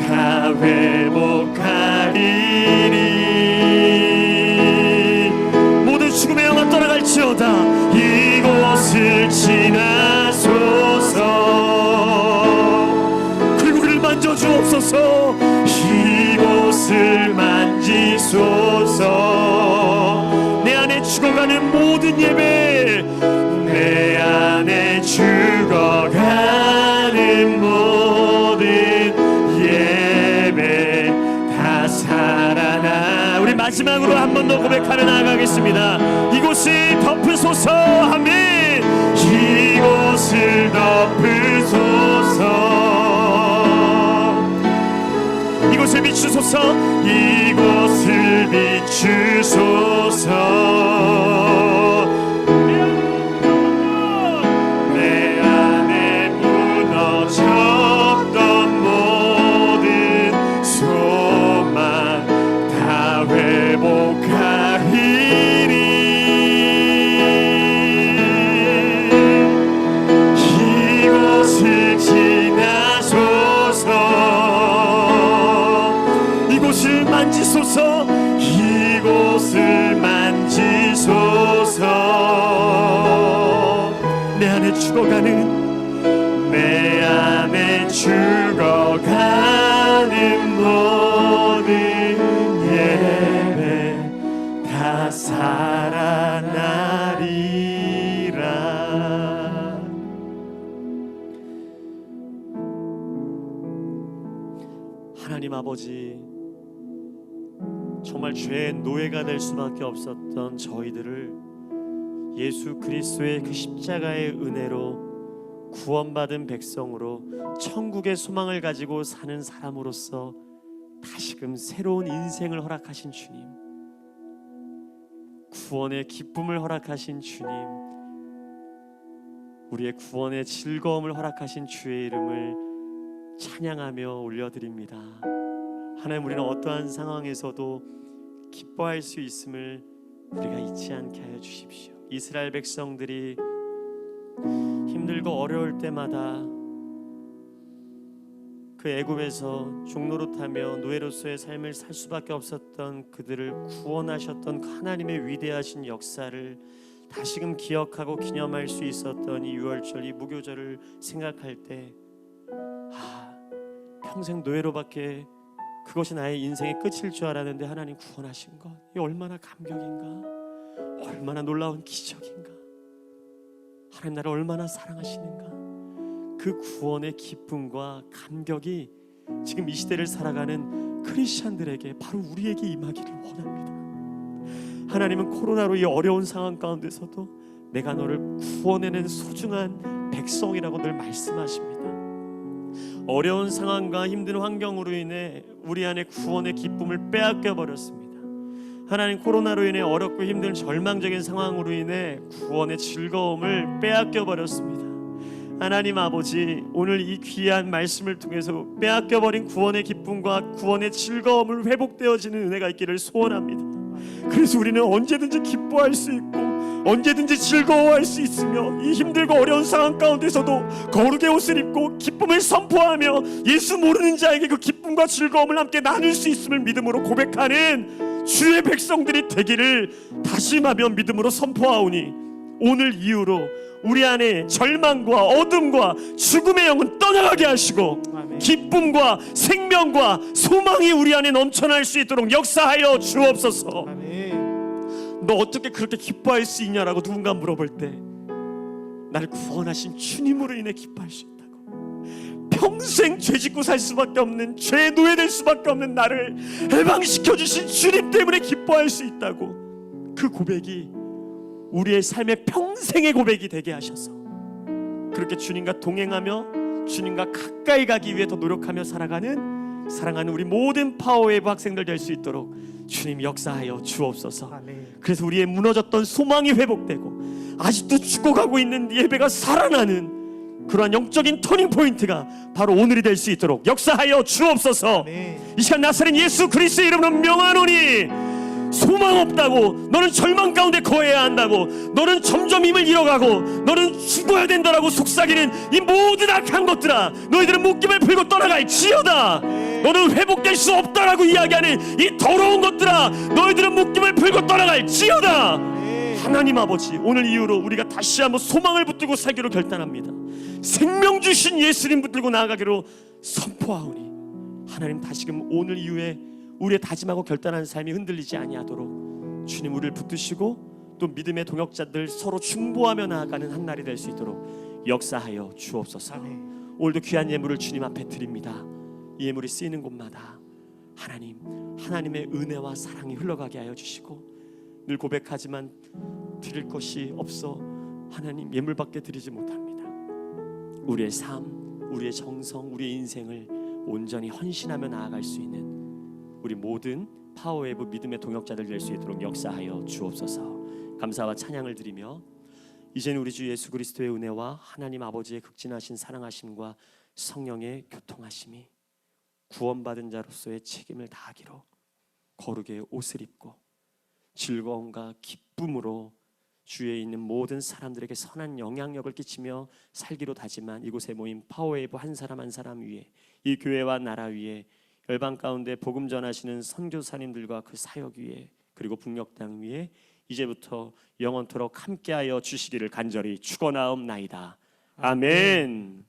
F: 다 회복하리니 모든 죽음의 영화 떠나갈지어다. 이곳을 지나소서. 그리고 우리를 만져주옵소서. 이곳을 만지소서. 내 안에 죽어가는 모든 예배, 내 안에 죽어가는 모든 예배 다 살아나. 우리 마지막으로 한 번 더 고백하며 나아가겠습니다. 이곳을 덮으소서. 아멘. 이곳을 덮으소서. 이곳을 비추소서. 이곳을 비추소서. 내 안에 무너졌던 모든 소망 다 회복하리니 이곳을 지나소서. 이곳을 만지소서. 이곳을 만지소서. 내 안에 죽어가는, 내 안에 죽어가는 모든 예배 다 살아나리라. 하나님 아버지, 정말 죄의 노예가 될 수밖에 없었던 저희들을 예수 그리스도의 그 십자가의 은혜로 구원받은 백성으로 천국의 소망을 가지고 사는 사람으로서 다시금 새로운 인생을 허락하신 주님, 구원의 기쁨을 허락하신 주님, 우리의 구원의 즐거움을 허락하신 주의 이름을 찬양하며 올려드립니다. 하나님, 우리는 어떠한 상황에서도 기뻐할 수 있음을 우리가 잊지 않게 하여 주십시오. 이스라엘 백성들이 힘들고 어려울 때마다 그 애굽에서 종노릇하며 노예로서의 삶을 살 수밖에 없었던 그들을 구원하셨던 하나님의 위대하신 역사를 다시금 기억하고 기념할 수 있었던 이 유월절, 이 무교절을 생각할 때 평생 노예로밖에 그것이 나의 인생의 끝일 줄 알았는데 하나님 구원하신 것, 이 얼마나 감격인가, 얼마나 놀라운 기적인가, 하나님 나를 얼마나 사랑하시는가. 그 구원의 기쁨과 감격이 지금 이 시대를 살아가는 크리스찬들에게, 바로 우리에게 임하기를 원합니다. 하나님은 코로나로 이 어려운 상황 가운데서도 내가 너를 구원해낸 소중한 백성이라고 늘 말씀하십니다. 어려운 상황과 힘든 환경으로 인해 우리 안에 구원의 기쁨을 빼앗겨 버렸습니다. 하나님, 코로나로 인해 어렵고 힘든 절망적인 상황으로 인해 구원의 즐거움을 빼앗겨 버렸습니다. 하나님 아버지, 오늘 이 귀한 말씀을 통해서 빼앗겨버린 구원의 기쁨과 구원의 즐거움을 회복되어지는 은혜가 있기를 소원합니다. 그래서 우리는 언제든지 기뻐할 수 있고 언제든지 즐거워할 수 있으며, 이 힘들고 어려운 상황 가운데서도 거룩의 옷을 입고 기쁨을 선포하며 예수 모르는 자에게 그 기쁨과 즐거움을 함께 나눌 수 있음을 믿음으로 고백하는 주의 백성들이 되기를 다짐하며 믿음으로 선포하오니, 오늘 이후로 우리 안에 절망과 어둠과 죽음의 영은 떠나가게 하시고
A: 아멘.
F: 기쁨과 생명과 소망이 우리 안에 넘쳐날 수 있도록 역사하여 주옵소서.
A: 아멘.
F: 너 어떻게 그렇게 기뻐할 수 있냐라고 누군가 물어볼 때, 나를 구원하신 주님으로 인해 기뻐할 수 있다고, 평생 죄 짓고 살 수밖에 없는, 죄에 노예될 수밖에 없는 나를 해방시켜 주신 주님 때문에 기뻐할 수 있다고, 그 고백이 우리의 삶의 평생의 고백이 되게 하셔서 그렇게 주님과 동행하며 주님과 가까이 가기 위해 더 노력하며 살아가는 사랑하는 우리 모든 파워웨이브 학생들 될 수 있도록 주님 역사하여 주옵소서.
A: 아멘.
F: 그래서 우리의 무너졌던 소망이 회복되고 아직도 죽어가고 있는 예배가 살아나는 그러한 영적인 터닝 포인트가 바로 오늘이 될 수 있도록 역사하여 주옵소서.
A: 아멘.
F: 이 시간 나사렛 예수 그리스도의 이름으로 명하노니, 소망 없다고, 너는 절망 가운데 거해야 한다고, 너는 점점 힘을 잃어가고 너는 죽어야 된다라고 속삭이는 이 모든 악한 것들아, 너희들은 묶임을 풀고 떠나갈지어다. 너는 회복될 수 없다라고 이야기하는 이 더러운 것들아, 너희들은 묶임을 풀고 떠나갈지어다. 하나님 아버지, 오늘 이후로 우리가 다시 한번 소망을 붙들고 살기로 결단합니다. 생명 주신 예수님 붙들고 나아가기로 선포하오니, 하나님 다시금 오늘 이후에 우리의 다짐하고 결단한 삶이 흔들리지 아니하도록 주님 우리를 붙드시고 또 믿음의 동역자들 서로 중보하며 나아가는 한 날이 될 수 있도록 역사하여 주옵소서.
A: 아멘.
F: 오늘도 귀한 예물을 주님 앞에 드립니다. 이 예물이 쓰이는 곳마다 하나님의 은혜와 사랑이 흘러가게 하여 주시고, 늘 고백하지만 드릴 것이 없어 하나님 예물밖에 드리지 못합니다. 우리의 삶, 우리의 정성, 우리의 인생을 온전히 헌신하며 나아갈 수 있는 우리 모든 파워웨이브 믿음의 동역자들 될 수 있도록 역사하여 주옵소서. 감사와 찬양을 드리며, 이제는 우리 주 예수 그리스도의 은혜와 하나님 아버지의 극진하신 사랑하심과 성령의 교통하심이 구원받은 자로서의 책임을 다하기로 거룩의 옷을 입고 즐거움과 기쁨으로 주위에 있는 모든 사람들에게 선한 영향력을 끼치며 살기로 다짐한 이곳에 모인 파워웨이브 한 사람 한 사람 위에, 이 교회와 나라 위에, 열방 가운데 복음 전하시는 선교사님들과 그 사역 위에, 그리고 북녘 땅 위에 이제부터 영원토록 함께하여 주시기를 간절히 축원하옵나이다. 아멘.